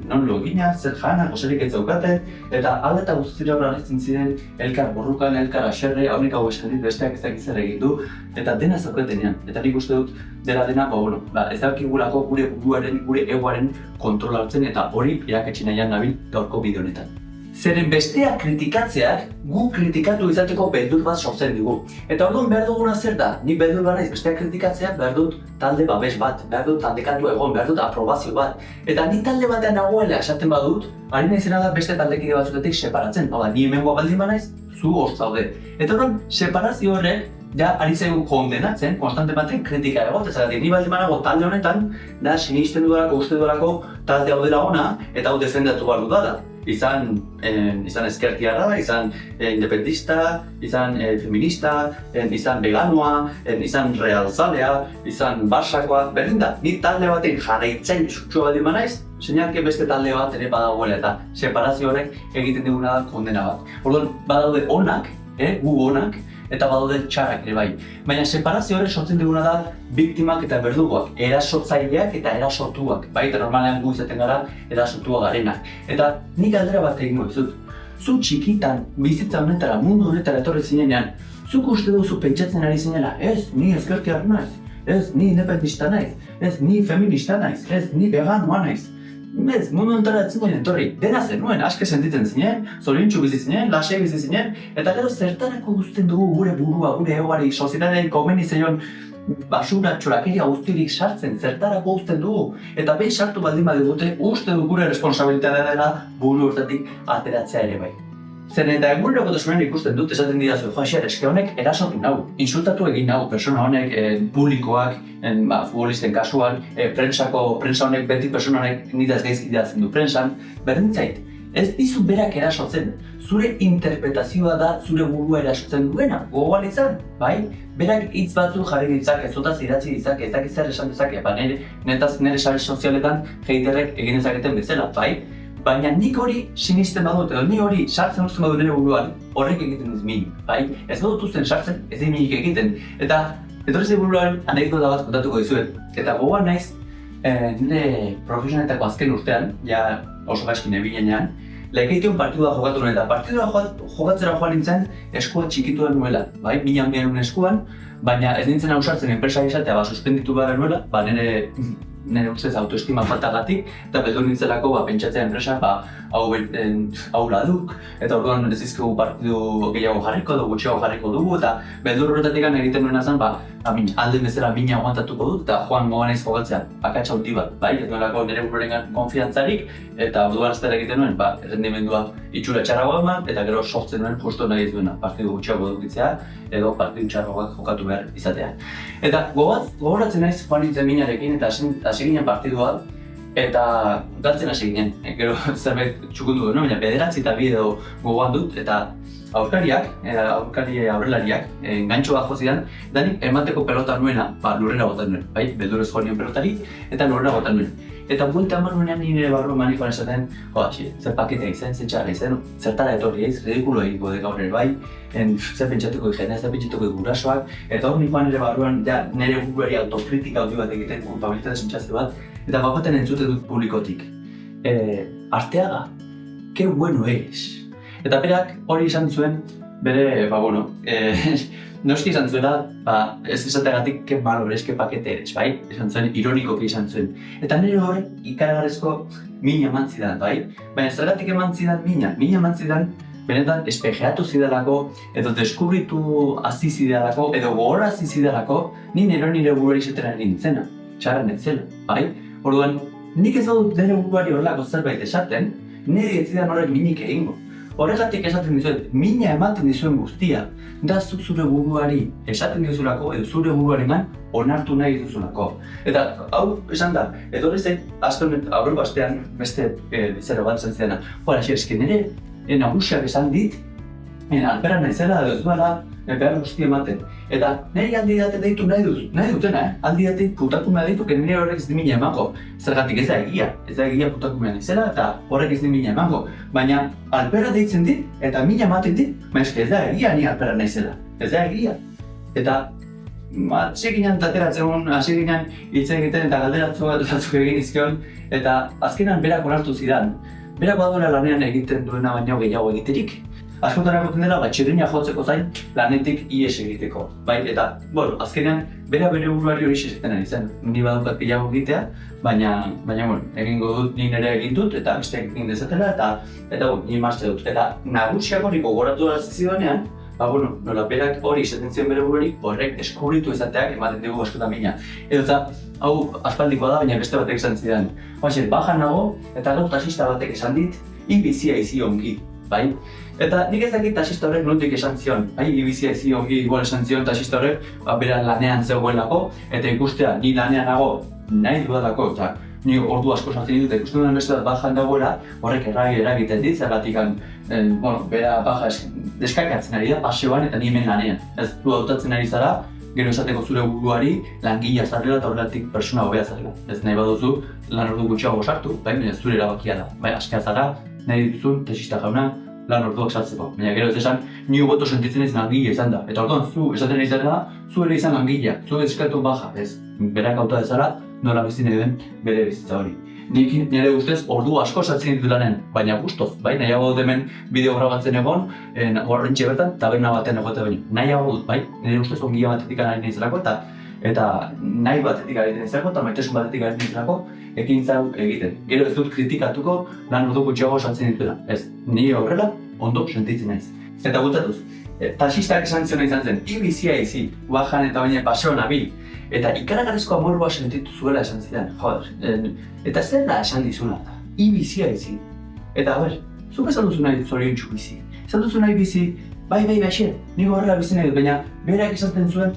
non logina, zer jana, goserik ez zaukaten, eta aldeta guztira horretzen ziren elkar borrukan, elkar aserre, haunik hau esan dit, besteak ez dakiz zer egin du, eta dena zaukatenean. Eta nik uste dut dela ez dakigulako gure buruaren, gure egoaren kontrola hartzen, eta hori irakatsi nahian nabil gaurko bideo honetan. Zeren besteak kritikatzeak gu kritikatu izateko beldur bat sortzen digu. Eta orduan behar duguna zer da, nik beldur gara besteak kritikatzeak behar dut talde babes bat, behar dut taldekatu egon, behar dut aprobazio bat. Eta ni talde batean nagoela esaten badut, ari naizena da beste taldekide batzuetatik separatzen. Hau da, ni hemengoa baldin banaiz, zu hor zaude. Eta orduan, separazio horrek, ja, ari zaigu kondenatzen, konstante baten kritika egot, ezagatik ni baldin banago talde honetan, da sinisten dudalako, uste dudalako talde hau dela ona, eta hau defendatu behar dudala. izan ezkertiarra, izan independista, izan feminista, izan veganoa, izan realzalea, izan barsakoa, berdin da, ni talde baten jarraitzen sutsu baldin banaiz, seinalke beste talde bat ere badagoela eta separazio horrek egiten diguna da kondena bat. Orduan, badaude onak, gu onak, eta badaude txarrak ere bai. Baina separazio horrek sortzen diguna da biktimak eta berdugoak, erasotzaileak eta erasotuak, bai? Eta normalean gu izaten gara erasotua garenak. Eta nik galdera bat egingo dizut. Zu txikitan, bizitza honetara, mundu honetara etorri zinenean, zuk uste duzu pentsatzen ari zinela, ez, ni ezkertiar naiz, ez, ni independista naiz, ez, ni feminista naiz, ez, ni veganoa naiz. Ez, mundu honetara etzuen etorri, dena zenuen, aske sentitzen zinen, zoriontsu bizi zinen, lasai bizi zinen, eta gero zertarako guztien dugu gure burua, gure egoari, sozietatean komeni zeion basura txorakeria guztirik sartzen, zertarako uzten dugu. Eta behin sartu baldin badigute, uste du gure responsabilitatea dela buru hortatik ateratzea ere bai. Zeren eta egunerokotasunean ikusten dut, esaten didazu, Xabier, eske honek erasotu nau, insultatu egin nau, persona honek, publikoak, futbolisten kasuan, prensa honek, beti persona honek nidaz gaizki idazten du prensan, berdin zait, ez dizu berak erasotzen, zure interpretazioa da zure burua erasotzen duena, gogoan izan, bai? Berak hitz batzuk jarri ditzak, ezotaz idatzi ditzak, ez dakit zer esan dezake, nire sare sozialetan haterrek egin dezaketen bezala, bai? Baina nik hori sinisten badut, edo ni hori sartzen uzten badut nire buruan, horrek egiten dut minik, bai? Ez badut uzten sartzen, ez dut minik egiten. Eta etorri buruan anekdota bat kontatuko dizuet. Eta gogoan naiz, nire profesionetako azken urtean, ja oso gaizki nebilenean, Lekeition partidua jokatu nuen eta partidua jokatzera joan nintzen eskua txikitua nuela, bai? Mina handia nuen eskuan, baina ez nintzen ausartzen enpresa izatea suspenditu behar nuela, nire ustez autoestima faltagatik, eta beldur nintzelako pentsatzea enpresa hau laduk, eta orduan ez dizkigu partidu gehiago jarriko dugu, gutxiago jarriko dugu, eta beldur horretatik egiten nuena zen, alden bezala mina aguantatuko dut, eta joan gogan naiz jokatzea, akatsa hauti bat, bai? Ez nuelako nire bururengan konfiantzarik, eta orduan aztera egiten nuen, errendimendua itxura txarragoa eman, eta gero sortzen nuen justo nahi ez duena, partidu gutxiago edukitzea, edo partidu txarragoak jokatu behar izatea. Eta gogoratzen naiz joan nintzen minarekin, eta hasi ginen partidua, eta galtzen hasi ginen, gero zerbait txukundu duen, baina 9 eta 2 edo gogoan dut, eta aurkari aurrelariak, engantxoa jo zidan, eta nik emateko pelota nuena, lurrera botan nuen, bai? Beldurrez jo nien pelotari, eta lurrera botan nuen. Eta buelta eman nuenean nire barruan manikoan esaten, zer paketea izan, zer txarra izan, zertara etorri eiz, ridikulo egingo de gaur ere bai, zer pentsatuko jendea, zer pentsatuko gurasoak, eta hor nikoan nire barruan nire buruari autokritika handi bat egiten, kulpabilitate sentsazio bat, eta bapaten entzute dut publikotik. Arteaga, que bueno eres. Eta berak hori izan zuen, bere, noski izan zuela, ez esateagatik que malo eres, que pakete eres, bai? Izan zuen, ironikoki izan zuen. Eta nire horrek ikaragarrezko mina eman zidan, bai? Baina zergatik eman zidan mina eman zidan, benetan espejeatu zidalako, edo deskubritu hasi zidalako, edo gogorazi zidalako, nire buruari izatera nintzena, txarra nintzela, bai? Orduan, nik ez dut nire buruari horrelako zerbait esaten, nire ez zidan horrek minik egingo. Horregatik esaten dizuet, mina ematen dizuen guztia, da zuk zure buruari esaten dizulako edo zure buruarengan onartu nahi dizulako. Eta hau esan da, edo horrezek, aurreko astean beste bizarro bat esan zidana, eske nire nagusiak esan dit, alperan naizela edo ez duela behar guzti ematen. Eta niri aldi date deitu nahi dutena, aldi date putakumea deitu, nire horrek ez di mina emango. Zergatik ez da egia putakumea naizela eta horrek ez di mina emango. Baina alpera deitzen dit eta mina ematen dit, baina ez da egia ni alpera naizela. Ez da egia. Eta hasi ginen tateratzen, hasi ginen hitz egiten eta galderatzuk egin izkion, eta azkenan berak onartu zidan. Berak baduela lanean egiten duena baino gehiago egiterik. Askotan egoten dela, txirrina jotzeko zain lanetik ihes egiteko. Bai, eta, azkenean, bere buruari hori esaten ari zen. Ni badukat gehiago egitea, baina, egingo dut, ni nire egin dut, eta besteak egin dezatela, eta ni mazte dut. Eta nagusiak hori gogoratu zidanean, nola berak hori esaten zion bere buruari, horrek eskubritu izateak ematen dugu askotan mina. Edo eta, hau aspaldikoa da, baina beste batek esan zidan. Bajan nago, eta gau taxista batek esan dit, ibizia izi ongi, bai? Eta nik ez dakit taxista horrek nondik esan zion, ibizia izi ongi igual esan zion taxista horrek, bera lanean zegoelako, eta ikustea, ni lanean nago nahi dudalako, eta ni ordu asko sartzen ditut, ikusten duen beste bat bajan dagoela, horrek eragiten dit, zergatik bera baja deskakatzen ari da, paseoan eta ni hemen lanean. Ez du hautatzen ari zara, gero esateko zure buruari langilea zarela eta horregatik persona hobea zarela. Ez nahi baduzu lan ordu gutxiago sartu, baina zure erabakia da. Baina askea zara, nahi dituzun tesista jauna lan orduak sartzeko. Baina gero ez esan, ni hobeto sentitzen ez langilea izan da. Eta orduan, zu esaten ari zara, zu ere izan langilea, zu eskatu baja, ez. Berak hauta dezara, nola bizi nahi den bere bizitza hori. Nik nire ustez ordu asko sartzen ditut lanen, baina gustoz, bai, nahiago dut hemen bideo grabatzen egon, horrentxe bertan, taberna batean egote baino. Nahiago dut, bai, nire ustez ongia batetik ari nahizelako eta nahi batetik ari nahizelako eta maitasun batetik ari nahizelako ekintza egiten. Gero ez dut kritikatuko lan ordu gutxiago sartzen dituela. Ez, ni horrela ondo sentitzen naiz. Eta gutatuz, taxistak esan ziona izan zen, ibizia izi, bajan eta baina paseo nabil. Eta ikaragarrizko amorua sentitu zuela esan zidan, joder. Eta zer da esan dizuna, ibizia izi. Eta, zuk esan duzu nahi zoriontsu bizi. Esan duzu nahi bizi, bai, baxer, niko horrela bizi nahi dut, baina berak esaten zuen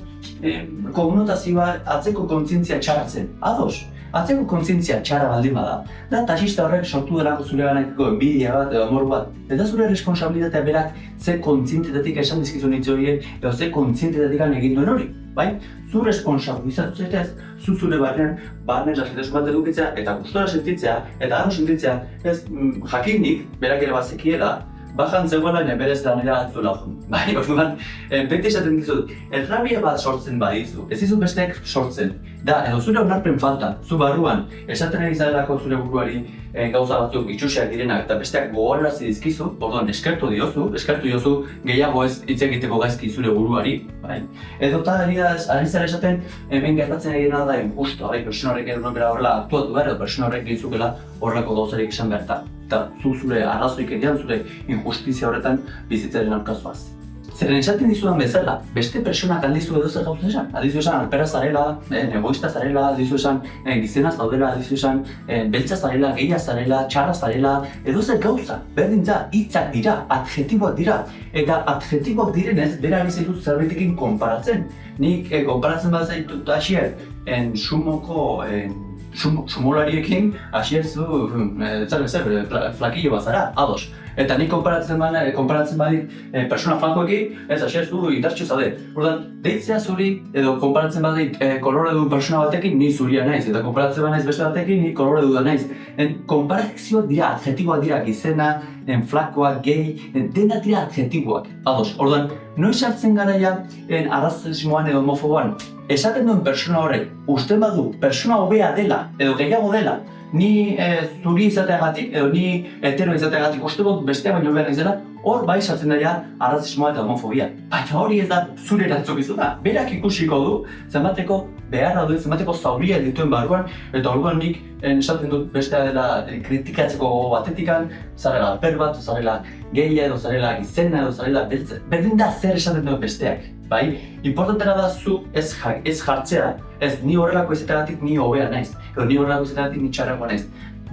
konnotazioa atzeko kontzientzia txarratzen. Ados, atzeko kontzientzia txarra baldin bada, da taxista horrek sortu delako zure ganekiko enbidia bat edo amor bat. Eta zure responsabilitatea berak ze kontzientetatik esan dizkizun hitz horiek edo ze kontzientetatik egin duen hori. Bai, zu responsabilizatu zaitez, zure barnean lasitasun bat edukitzea eta gustora sentitzea eta harro sentitzea, ez jakinik berak ere bat zekiela, bajan zegoela baina berez lanera atzuela joan. Bai, orduan, beti esaten dizut, errabia bat sortzen badizu, ez dizu besteek sortzen. Da, edo zure onarpen falta, zu barruan, esaten ari zarelako zure buruari gauza batzuk itxusiak direnak eta besteak gogorarazi dizkizu, orduan eskertu diozu gehiago ez hitz egiteko gaizki zure buruari, bai. Edo eta ari zara esaten hemen gertatzen egin da injusto, bai, persona horrek edo nobera horrela aktuatu behar, edo persona horrek gehizukela horrelako gauzarik esan behar eta zure arrazoik egian, zure injustizia horretan bizitzaren aurkazuaz. Zeren esaten dizudan bezala, beste personak aldizu edo zer gauza esan. Aldizu esan alpera zarela, egoista zarela, aldizu esan gizena zaudela, aldizu esan beltza zarela, gehia zarela, txarra zarela, edo zer gauza. Berdin da, hitzak dira, adjetiboak dira. Eta adjetiboak direnez, bera bizitut zerbaitekin konparatzen. Nik konparatzen bat zaitut Asier, sumolariekin, Asier zu, flakillo bat zara, ados. Eta nik konparatzen badit persona flakoekin, ez Asier zu indartxo zaude. Orduan, deitzea zuri edo konparatzen badit kolore duen persona batekin, ni zuria naiz. Eta konparatzen banaiz beste batekin, ni kolore dudan naiz. Konparazioak dira, adjetiboak dira, gizena, flakoak, gehi, dena dira adjetiboak. Ados, orduan, noiz hartzen garaia arrazismoan edo homofoboan, esaten duen persona horrek, uste badu persona hobea dela edo gehiago dela, ni zuri izateagatik edo ni hetero izateagatik uste dut bestea baino behar izela, hor bai sartzen daia arrazismoa eta homofobia. Baina hori ez da zure erantzukizuna. Berak ikusiko du zenbateko beharra duen, zenbateko zauria dituen barruan, eta orduan nik esaten dut bestea dela kritikatzeko batetikan, zarela alper bat, zarela gehia edo zarela gizena edo zarela beltza. Berdin da zer esaten duen besteak. Bai, importantena da zu ez jartzea, ez ni horrelako izateagatik ni hobea naiz, edo ni horrelako izateagatik ni txarragoa naiz.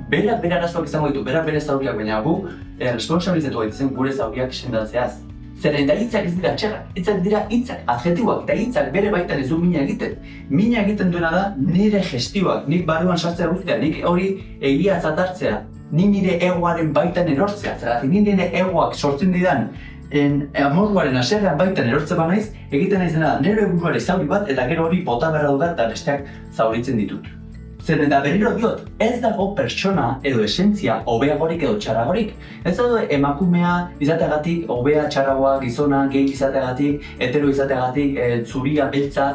Berak bere arazoak izango ditu, berak bere zauriak, baina gu responsabilizatu gaitzen gure zauriak sendatzeaz. Zeren da hitzak ez dira txarrak, hitzak dira hitzak, adjetiboak, eta hitzak bere baitan ez du mina egiten. Mina egiten duena da nire gestioak, nik barruan sartzea guztia, nik hori egiatzat hartzea, ni nire egoaren baitan erortzea, zeratik ni nire egoak sortzen didan amorruaren haserrean baitan erortzen banaiz, egiten naizena da nire buruari zauri bat eta gero hori bota behar dudat eta besteak zauritzen ditut. Zeren eta berriro diot, ez dago pertsona edo esentzia hobeagorik edo txarragorik. Ez dago emakumea izateagatik, hobea, txarragoa, gizona, gehi izateagatik, hetero izateagatik, zuria, beltza.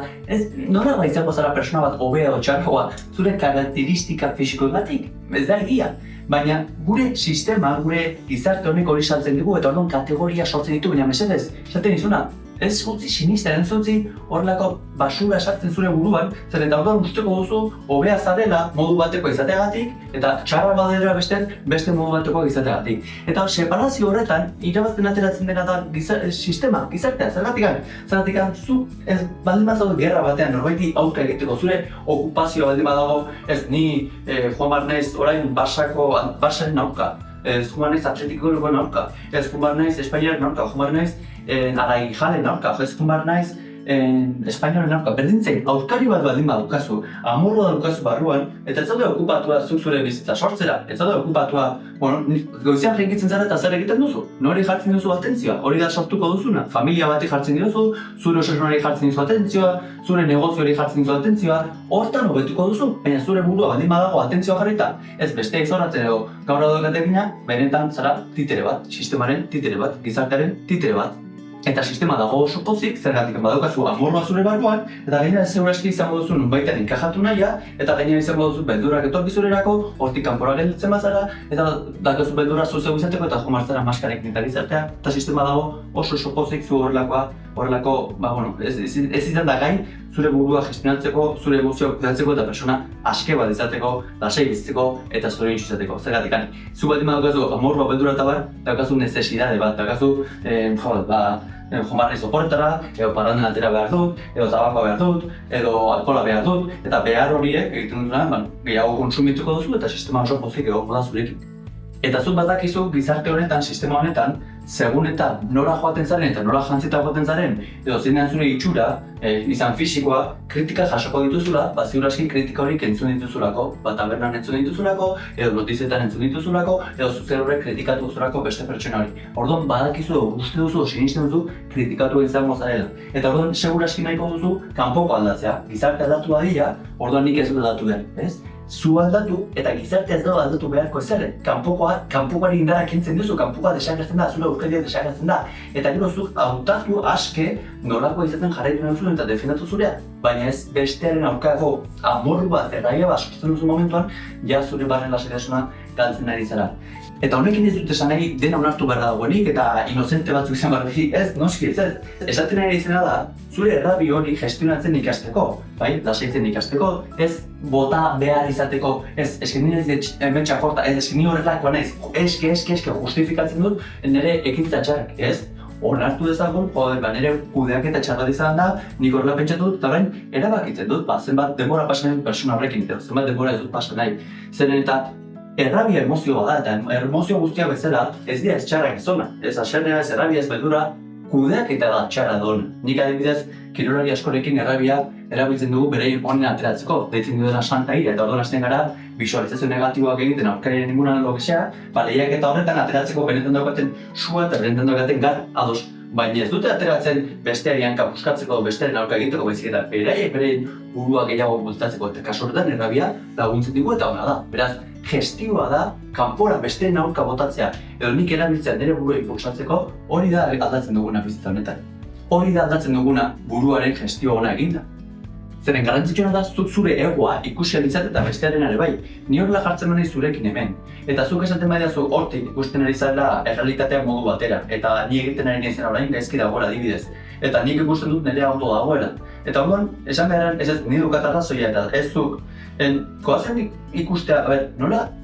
Nora izango zara pertsona bat hobea edo txarragoa, zure karakteristika fisikoegatik, ez da egia. Baina gure sistema, gure gizarte honek hori saltzen dugu eta orduan kategoria sortzen ditu, baina mesedez, esaten izuna, ez zutzi sinista, ez zutzi horrelako basura sartzen zure buruan, zer eta orduan usteko duzu hobea zarela modu bateko izateagatik eta txarra badera beste modu bateko izateagatik. Eta separazio horretan, irabazten ateratzen dena da sistema, gizartea, zergatik zu ez baldin bat zaude gerra batean norbaiti aurka egiteko, zure okupazioa baldin badago, ez ni joan bar naiz orain basaren aurka, ez joan naiz atletikoen aurka, ez joan bar naiz espainiaren aurka, joan bar naiz Araijalen aurka, ez joan bar naiz espainoren aurka, berdintzen, aurkari bat baldin badukazu, amorroa daukazu barruan, eta ez zaude okupatua zuk zure bizitza sortzera, ez zaude okupatua, goizean jengitzen zara eta zer egiten duzu, nori jartzen duzu atentzioa, hori da sortuko duzuna, familia bati jartzen duzu, zure osasunari jartzen duzu atentzioa, zure negozioari jartzen duzu atentzioa, hortan hobetuko duzu, baina zure burua baldin badago atentzioa jarrita, ez besteak zoratzen edo gaur adokatekina, benetan zara titere bat, sistemaren titere bat, gizartearen titere bat. Eta sistema dago oso pozik, zergatik badaukazu amorroa zure barruan, eta gainera segurazki izango duzu nunbaitan enkajatu nahia, eta gainera izango duzu beldurak etorkizurerako, hortik kanpora gelditzen bazara, eta daukazu beldurra zuzeu izateko eta jomartzara maskarekin eta gizartea, eta sistema dago oso pozik zu horrelako, ez izan da gai, zure burua gestionatzeko, zure emozioak kudeatzeko eta persona aske bat izateko, lasai bizitzeko eta zure izateko. Zergatik, zu baldin badaukazu amorroa beldura eta bar, daukazu nezesidade bat, daukazu, jomarri soportara, edo parranda atera behar dut, edo tabakoa behar dut, edo alkohola behar dut, eta behar horiek egiten dutena, gehiago kontsumituko duzu eta sistema oso pozik egongo da zurekin. Eta zuk badakizu gizarte honetan, sistema honetan, segun eta nora joaten zaren eta nora jantzita joaten zaren, edo zein zure itxura, izan fisikoa, kritika jasoko dituzula, ziur aski kritika horik entzun dituzulako, tabernan entzun dituzulako, edo notizietan entzun dituzulako, edo zuzer horrek kritikatu duzulako beste pertsona hori. Orduan badakizu, uste duzu, sinisten duzu, kritikatu izango zarela. Eta orduan segur aski nahiko duzu, kanpoko aldatzea, gizarte aldatu badila, orduan nik ez dut aldatu behar, ez? Zu aldatu eta gizartea ez dago aldatu beharko ezer, kanpokoari indarra kentzen duzu, kanpokoa desagertzen da, zure aurkeria desagertzen da. Eta gero zuk hautatu aske nolako izaten jarraitu nahi zuen eta defendatu zurea. Baina ez bestearen aurkako amor bat, erraia bat sortzen duzu momentuan, ja zure barren lasaitasuna galtzen ari zara. Eta honekin ez dut esan nahi dena onartu behar dagoenik eta inozente batzuk izan behar dugu, ez, noski ez. Esaten nahi izena da, zure errabi hori gestionatzen ikasteko, lasaitzen ikasteko, ez bota behar izateko, ez, eski nire hemen txakorta, ez, eski nire horrelakoa nahiz, eski, justifikatzen dut nire ekintza txarrak, ez? Onartu dezagun, nire kudeaketa txarra izan da, nik horrela pentsatu dut, eta orain erabakitzen dut, zenbat denbora pasan nahi pertsona horrekin, zenbat denbora ez dut pasan nahi. Zeren eta errabia emozio bada, eta emozio guztiak bezala ez dira ez txarrak izona, ez aserrea, ez errabia, ez beldura, kudeaketa da txarra duen. Nik adibidez, kirolari askorekin errabia erabiltzen dugu berein honen ateratzeko, deitzen dudana santa ira, eta orduan hasten gara bisualizazio negatiboak egiten aurkariaren ingunan logesea, lehiak eta horretan ateratzeko benetan daukaten sua eta benetan daukaten gar ados. Baina ez dute ateratzen besteari hanka buskatzeko, bestearen aurka egiteko baizik eta beraiek berein burua gehiago bultzatzeko eta kasu horretan errabia laguntzen digu eta ona da. Beraz, gestioa da kanpora besteen aurka botatzea edo nik erabiltzea nire burua impulsatzeko, hori da aldatzen duguna bizitza honetan. Hori da aldatzen duguna buruaren gestioa ona eginda. Zeren garrantzitsuena da zuk zure egoa ikusi alitzat eta bestearen ere bai. Ni horrela jartzen nahi zurekin hemen. Eta zuk esaten badiazu hortik ikusten ari zarela errealitateak modu batera. Eta ni egiten ari naizen orain gaizki dagoela adibidez. Eta nik ikusten dut nire auto dagoela. Eta orduan, esan beharan, ez ni dukat arrazoia eta ez zuk. Koazen ikustea,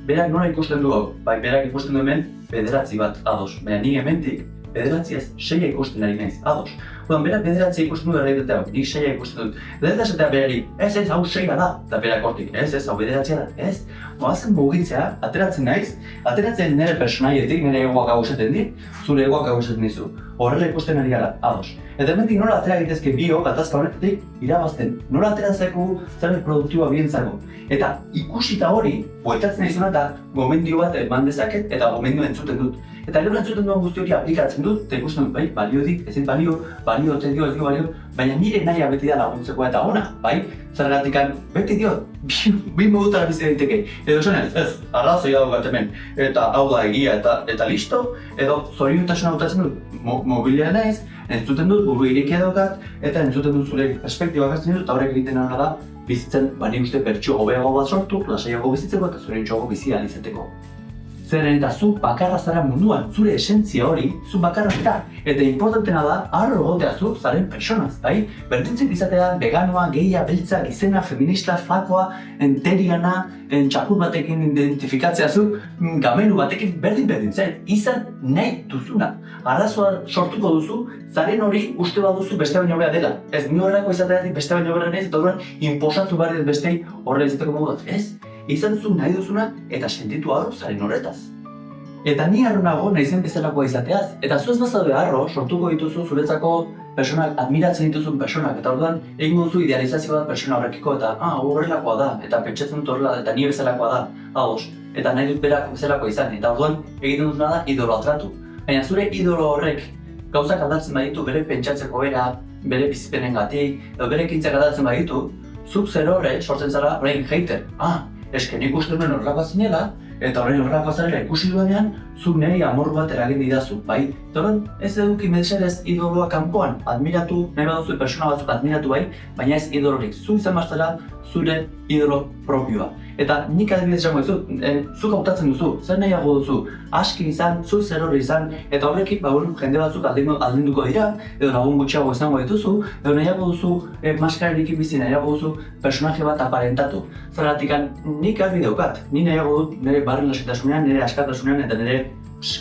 berak nola ikusten du hau? Bai, berak ikusten du hemen bederatzi bat ados. Baina ni hementik bederatzi ez, 6 ikusten ari naiz, ados. Odan, berak bederatzi ikusten du errealitatea, nik 6 ikusten dut. Eta esatea berari, ez, hau 6 da, eta berak hortik, ez, hau bederatzea da, ez. Oazen mugitzea, ateratzen naiz, ateratzen nire personaietik, nire egoak hau esaten dit, zure egoak hau esaten dizu. Horrela ikusten ari gara, ados. Eta hemendik nola atera egitezke bio, gatazka honetatik, irabazten. Nola ateratzeko zerbait produktiboa bientzako. Eta ikusita hori, bueltatzen izuna eta gomendio bat eman dezaket eta gomendio entzuten dut. Eta gero entzuten duen guzti hori aplikatzen dut, eta ikusten dut, bai, balio dik, ezin balio, ote dio, ez dio balio, baina nire nahia beti da laguntzeko eta ona, bai? Zergatikan, beti dio, bi modutara bizi daiteke. Edo esan ez, arrazoi daukat hemen, eta hau da egia eta listo, edo zoriontasuna hautatzen dut, mobilia naiz, entzuten dut, buru irikia daukat, eta entzuten dut zure perspektibak hartzen dut, eta horrek egiten hona da, bizitzen, bani uste pertsio hobeago bat sortu, lasaiago bizitzeko eta zoriontxoago bizi ahal izateko. Zeren eta zu bakarra zara munduan, zure esentzia hori, zu bakarra zara. Eta importantena da, harro egotea zu zaren personaz, bai? Berdintzen izatea veganoa, gehia, beltza, gizena, feminista, flakoa, enteriana, txakur batekin identifikatzea zu, gamelu batekin berdin zen, izan nahi duzuna. Arazoa sortuko duzu, zaren hori uste baduzu beste baino bea dela. Ez ni horrelako izateatik beste baino bera nahiz, eta horren inposatu behar dut bestei horrela izateko modu bat, ez? Izan zu nahi duzuna eta sentitu hau zaren horretaz. Eta ni harro nago naizen bezalakoa izateaz. Eta zu ez bazaude harro, sortuko dituzu zuretzako personak, admiratzen dituzun personak, eta orduan egingo duzu idealizazio bat persona horrekiko, eta horrelakoa da, eta pentsatzen dut horrela, eta ni bezalakoa da, ados, eta nahi dut berak bezalakoa izan, eta orduan egiten dut da idolatratu. Baina zure idolo horrek gauzak aldatzen baditu bere pentsatzeko era, bere bizipenengatik, edo bere ekintzak aldatzen baditu, zuk zer horre sortzen zara orain hater. Eske nik uste nuen horrelakoa zinela, eta horrein horrelakoa zarela ikusi duenean, zuk niri amor bat eragin didazu, bai? Eta ez eduki mesedez idoloa kanpoan, admiratu, nahi baduzu persona batzuk admiratu bai, baina ez idolorik. Zu izan baztela zure idolo propioa. Eta nik adibidez esango dizut, zuk hautatzen duzu, zer nahiago duzu, aski izan, zu zer hori izan, eta horrekin jende batzuk aldenduko dira, edo lagun gutxiago izango dituzu, edo nahiago duzu maskararekin bizi, nahiago duzu personaje bat aparentatu. Zergatik nik argi daukat, ni nahiago dut nire barren lasitasunean, nire askatasunean eta nire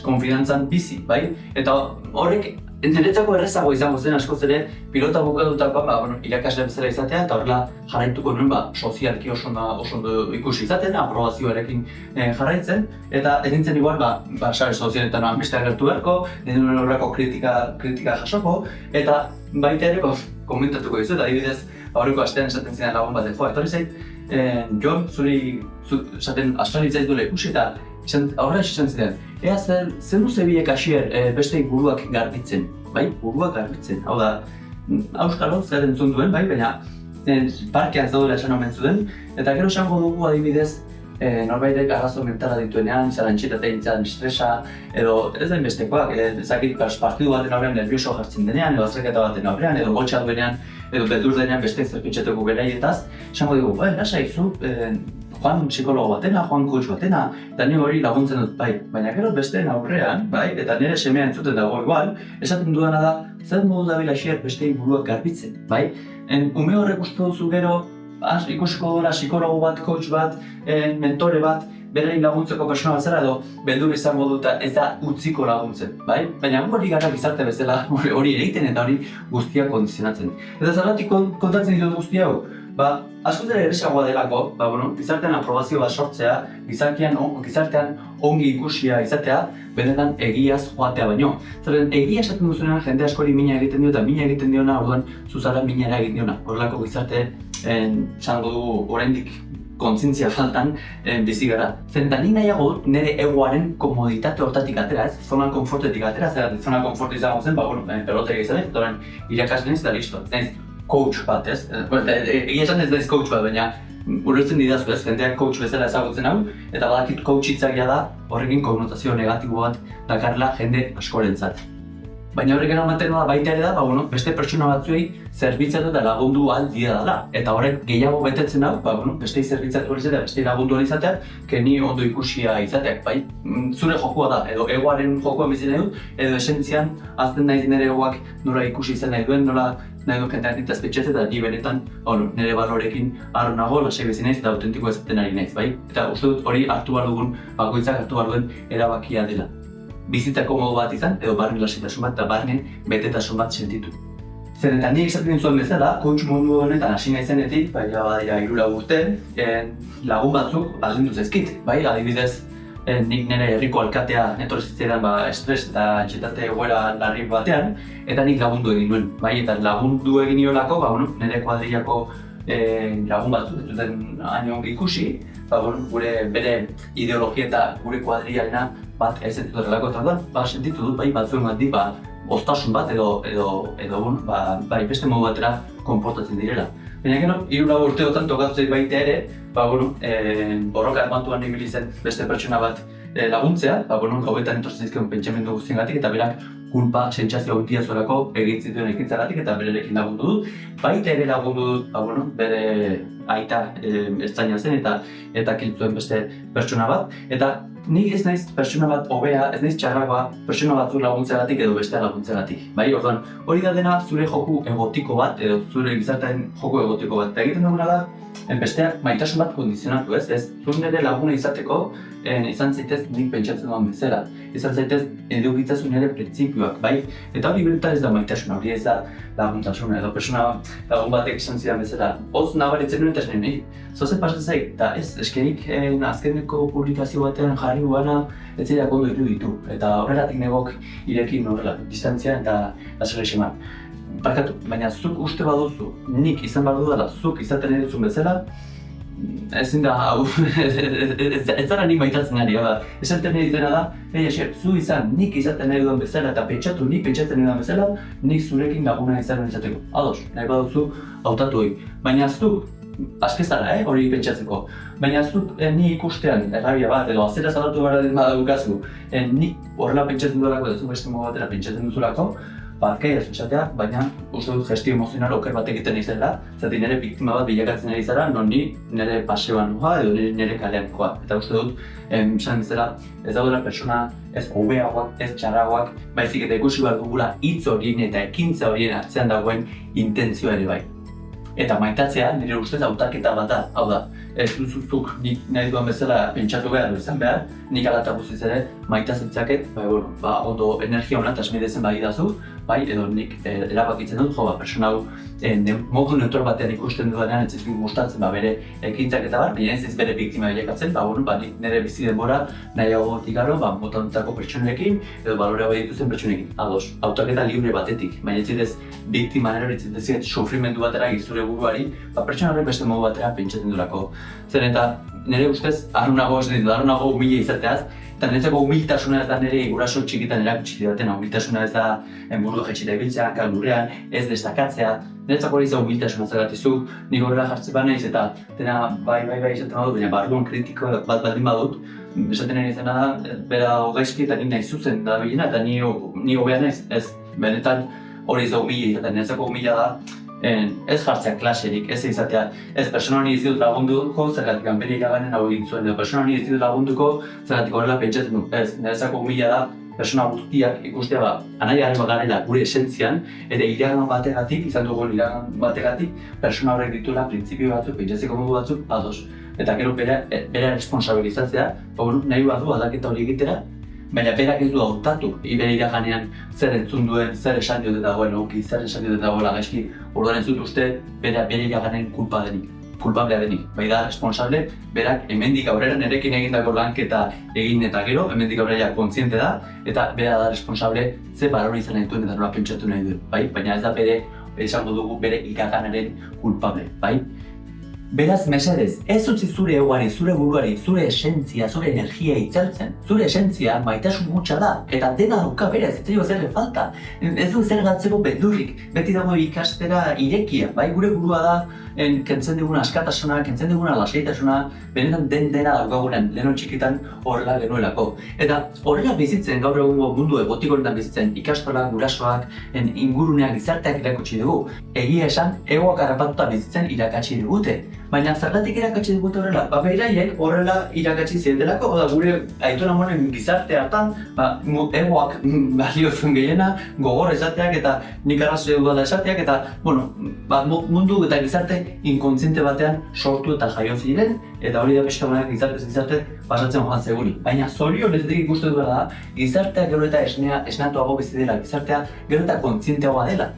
konfidantzan bizi, bai? Eta horrek niretzako errezago izango zen askoz ere pilota bukatutakoan irakasle bezala izatea eta horrela jarraituko nuen sozialki oso ondo ikusi izaten, aprobazioarekin jarraitzen eta ez nintzen igual sare sozialetan beste agertu beharko, ez nuen horreko kritika jasoko eta baita ere komentatuko dizuet, adibidez aurreko astean esaten zidan lagun bat etorri zait, Jon, zuri esaten astralitzaiz duela ikusi eta horrela esan zidan, ea zer duze biek asier beste buruak garbitzen, bai? Buruak garbitzen, hau da, auskalo zer entzun duen, bai? Baina parkean zaudela esan omen zuen, eta gero esango dugu adibidez norbaitek arazo mentala dituenean, izan antxietate, izan estresa, edo ez da inbestekoak, ezakit partidu baten aurrean nervioso jartzen denean, edo azterketa baten aurrean, edo gotxa duenean, edo beldur denean beste zerpitxeteko beraietaz, esango dugu, lasai zu, joan psikologo batena, joan coach batena, eta ni hori laguntzen dut, bai, baina gero besteen aurrean, bai, eta nire semea entzuten dago igual, esaten dudana da, zer modu dabila xier beste buruak garbitzen, bai? Ume horrek uste duzu gero, ikusiko duela psikologo bat, coach bat, mentore bat, bere laguntzeko persona bat zera edo beldur izango dut ez da utziko laguntzen, bai? Baina hori gara gizarte bezala hori egiten eta hori guztiak kondizionatzen. Eta zergatik kontatzen ditut guzti hau? Askoz ere erresagoa delako, gizartean aprobazio bat sortzea, gizartean ongi ikusia izatea, benetan egiaz joatea baino. Zeren egia esaten duzunean jende askori mina egiten dio eta mina egiten diona orduan zuzara minera egin diona. Horrelako gizarte esango dugu oraindik kontzientzia faltan bizi gara. Zeren eta nik nahiago dut nire egoaren komoditate hortatik atera, ez? Zona konfortetik atera, zeratik zona konforte izango zen, pelotari izan ez, eta orain irakasle naiz eta listo. Ez naiz coach bat, ez? Egia esan ez naiz coach bat, baina ulertzen didazu ez, jendeak coach bezala ezagutzen hau, eta badakit coach hitzagia da horrekin konnotazio negatibo bat dakarla jende askorentzat. Baina horrek eramaten da baita ere da, beste pertsona batzuei zerbitzatu eta lagundu ahal dela. Eta horrek gehiago betetzen hau, bestei zerbitzatu hori izatea, bestei lagundu hori izatea, ni ondo ikusia izateak, bai? Zure jokua da, edo egoaren jokua bizi nahi dut, edo esentzian azten naiz nire egoak nora ikusi izan nahi duen, nola nahi dut jendeak nintaz petxetzen eta ni benetan nire balorekin harro nago, lasai bizi naiz eta autentiko ezaten ari naiz, bai? Eta uste dut hori hartu behar dugun, bakoitzak hartu behar duen erabakia dela. Bizitzako modu bat izan, edo barne lasitasun bat eta barne betetasun bat sentitu. Zeren eta nik esaten zuen bezala, coach mundu honetan hasi naizenetik, badira 3 urte, lagun batzuk aldendu zaizkit, bai, adibidez nik nire herriko alkatea etorri zitzaidan estres eta antsietate egoera larri batean, eta nik lagundu egin nuen, bai, eta lagundu egin niolako, nire kuadrillako lagun batzuk, ez duten hain ongi ikusi, gure bere ideologia eta gure kuadrillarena bat ez dut horrelako eta sentitu dut batzuen gandik oztasun bat edo beste modu batera konportatzen direla. Baina gero, 3 urteotan tokatu zait baita ere, borroka armantuan ibili zen beste pertsona bat laguntzea, gauetan etortzen zizkion pentsamendu guztiengatik eta berak kulpa, sentsazio handia zuelako egin zituen ekintzagatik eta bererekin lagundu dut. Baita ere lagundu dut, bere aita ertzaina zen eta kiltzuen beste pertsona bat. Eta nik ez naiz pertsona bat hobea, ez naiz txarragoa pertsona batzu laguntzagatik edo bestea laguntzagatik. Bai, orduan, hori da dena zure joku egotiko bat edo zure gizartean joku egotiko bat. Eta egiten duguna da, besteak maitasun bat kondizionatu, ez? Zure nire laguna izateko, izan zaitez nik pentsatzen duan bezala. Izan zaitez edukitzazu nire printzipioak. printzipioak, bai? Eta hori benetan ez da maitasuna, hori ez da laguntasuna, edo persona lagun batek esan zidan bezala, hoz nabaritzen nuen eta esan nahi, zoze pasatzen zait, eta ez, eskenik azkeneko publikazio batean jarri guana ez zirak ondo iruditu, eta horregatik negok irekin horrela, distantzia eta selexeman. Barkatu, baina zuk uste baduzu, nik izan behar dudala, zuk izaten nahi duzun bezala, ezin da, hau, ez zara nik maitatzen ari, esaten nahi dena da, zu izan, nik izaten nahi dudan bezala eta pentsatu nik pentsatzen nahi dudan bezala, nik zurekin laguna izan izateko. Ados, nahi baduzu hautatu hori. Baina zuk, aske zara, hori pentsatzeko. Baina zuk ni ikustean errabia bat edo azera zalatu behar den badukazu, nik horrela pentsatzen dudalako edo zu beste modu batera pentsatzen duzulako, barkai ez esatea, baina uste dut gestio emozional oker bat egiten izela, zati nire biktima bat bilakatzen ari zara, non ni nire paseoan noa edo nire kalean noa. Eta uste dut, esan bezala, ez daudela persona ez hobeagoak, ez txarragoak, baizik eta ikusi behar dugula hitz horien eta ekintza horien atzean dagoen intentzioa ere bai. Eta maitatzea nire ustez hautaketa bat da, hau da, ez duzuzuk nik nahi duan bezala pentsatu behar izan behar, nik alata guztiz ere maitazitzaket, ondo energia hona eta esmedezen bai dazu, bai, edo nik erabakitzen dut, persona hau modu neutral batean ikusten dudanean ez ezkin gustatzen bere ekintzak eta bar, baina ez bere biktima bilakatzen, nik nire bizi denbora nahiagotik garo, motatutako pertsonekin edo balore hau dituzten pertsonekin. Ados, hautaketa libre batetik, baina ez zidez biktima nero ez sufrimendu batera gizure buruari, pertsona horrek beste modu batera pentsatzen durako. Zer eta nire ustez, arrunago humile izateaz, eta niretzako humiltasuna ez da nire guraso txikitan erakutsi didaten, humiltasuna ez da burua jetxita ibiltzea, kalurrean, ez destakatzea. Niretzako hori izan humiltasuna zergatizu, nik horrela jartzen banaiz eta dena bai esaten badut, baina barruan kritiko bat baldin badut, esaten nahi izena da, bera gaizki eta nik nahi zuzen da bilena eta ni hobea naiz, ez benetan hori izan humile izaten, niretzako humila da, ez jartzea klaserik, ez izatea, ez persona honi ez dut lagunduko, zergatik bere iraganen hau egin zuen, edo persona honi ez dut lagunduko, zergatik horrela pentsatzen du, ez, niretzako humila da, persona guztiak ikustea anai garrima garela gure esentzian, eta iragan bategatik, izan dugun iragan bategatik, persona horrek dituela printzipio batzuk, pentsatzeko modu batzuk, ados. Eta gero bere responsabilizatzea, nahi badu aldaketa hori egitera, baina berak ez du hautatu, bere iraganean zer entzun duen, zer esan diote dagoen, zer esan diote dagoela gaizki, orduan ez dut uste bere iraganen kulpablea denik. Bai da responsable, berak hemendik aurrera nirekin egindako lanketa egin eta gero, hemendik aurrera kontziente da, eta bera da responsable ze barori izan nahi duen eta nola pentsatu nahi duen, bai? Baina ez da esango dugu bere iraganaren kulpable, bai? Beraz, mesedez, ez utzi zure eguari, zure buruari, zure esentzia, zure energia itzaltzen. Zure esentzia maitasun mutxa da, eta dena dauka berez, ez dugu zerre falta. Ez du zer gatzeko beldurrik, beti dago ikastera irekia, bai gure burua da, kentzen diguna askatasuna, kentzen diguna lasaitasuna, benetan dena daukagunen, leheno txikitan horrela genuelako. Eta horrela bizitzen, gaur egungo mundu egotik horretan bizitzen, ikastolak, gurasoak, inguruneak, gizarteak irakutsi dugu. Egia esan, egoak harrapatuta bizitzen irakatsi digute. Baina zergatik irakatsi digute horrela? Beraiek horrela irakatsi zietelako, gure aitona moren gizarte hartan, egoak baliozun gehiena, gogor esateak eta nik arrazoi dudala esateak eta, mundu eta gizarte inkontziente batean sortu eta jaio ziren, eta hori da pixka banak gizarte pasatzen joan zeguri. Baina zorionez ikuste duela da, gizartea gero eta esnatuago bizi dela, gizartea gero eta kontzienteagoa dela.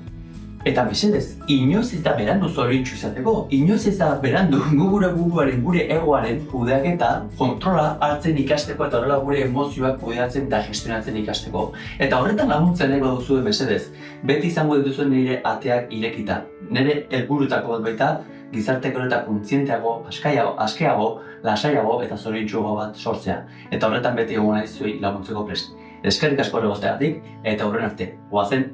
Eta mesedez, inoiz ez da berandu zoriontsu izateko, inoiz ez da berandu gure buruaren, gure egoaren kudeaketa kontrola hartzen ikasteko eta horrela gure emozioak kudeatzen eta gestionatzen ikasteko. Eta horretan laguntzen nahi baduzu mesedez, beti izango dituzuen nire ateak irekita. Nire helburutako bat baita, gizarteko eta kontzienteago, askeago, lasaiago eta zoriontsuago bat sortzea. Eta horretan beti egon nahi zuei laguntzeko prest. Eskerrik asko egoteagatik eta horren arte, goazen!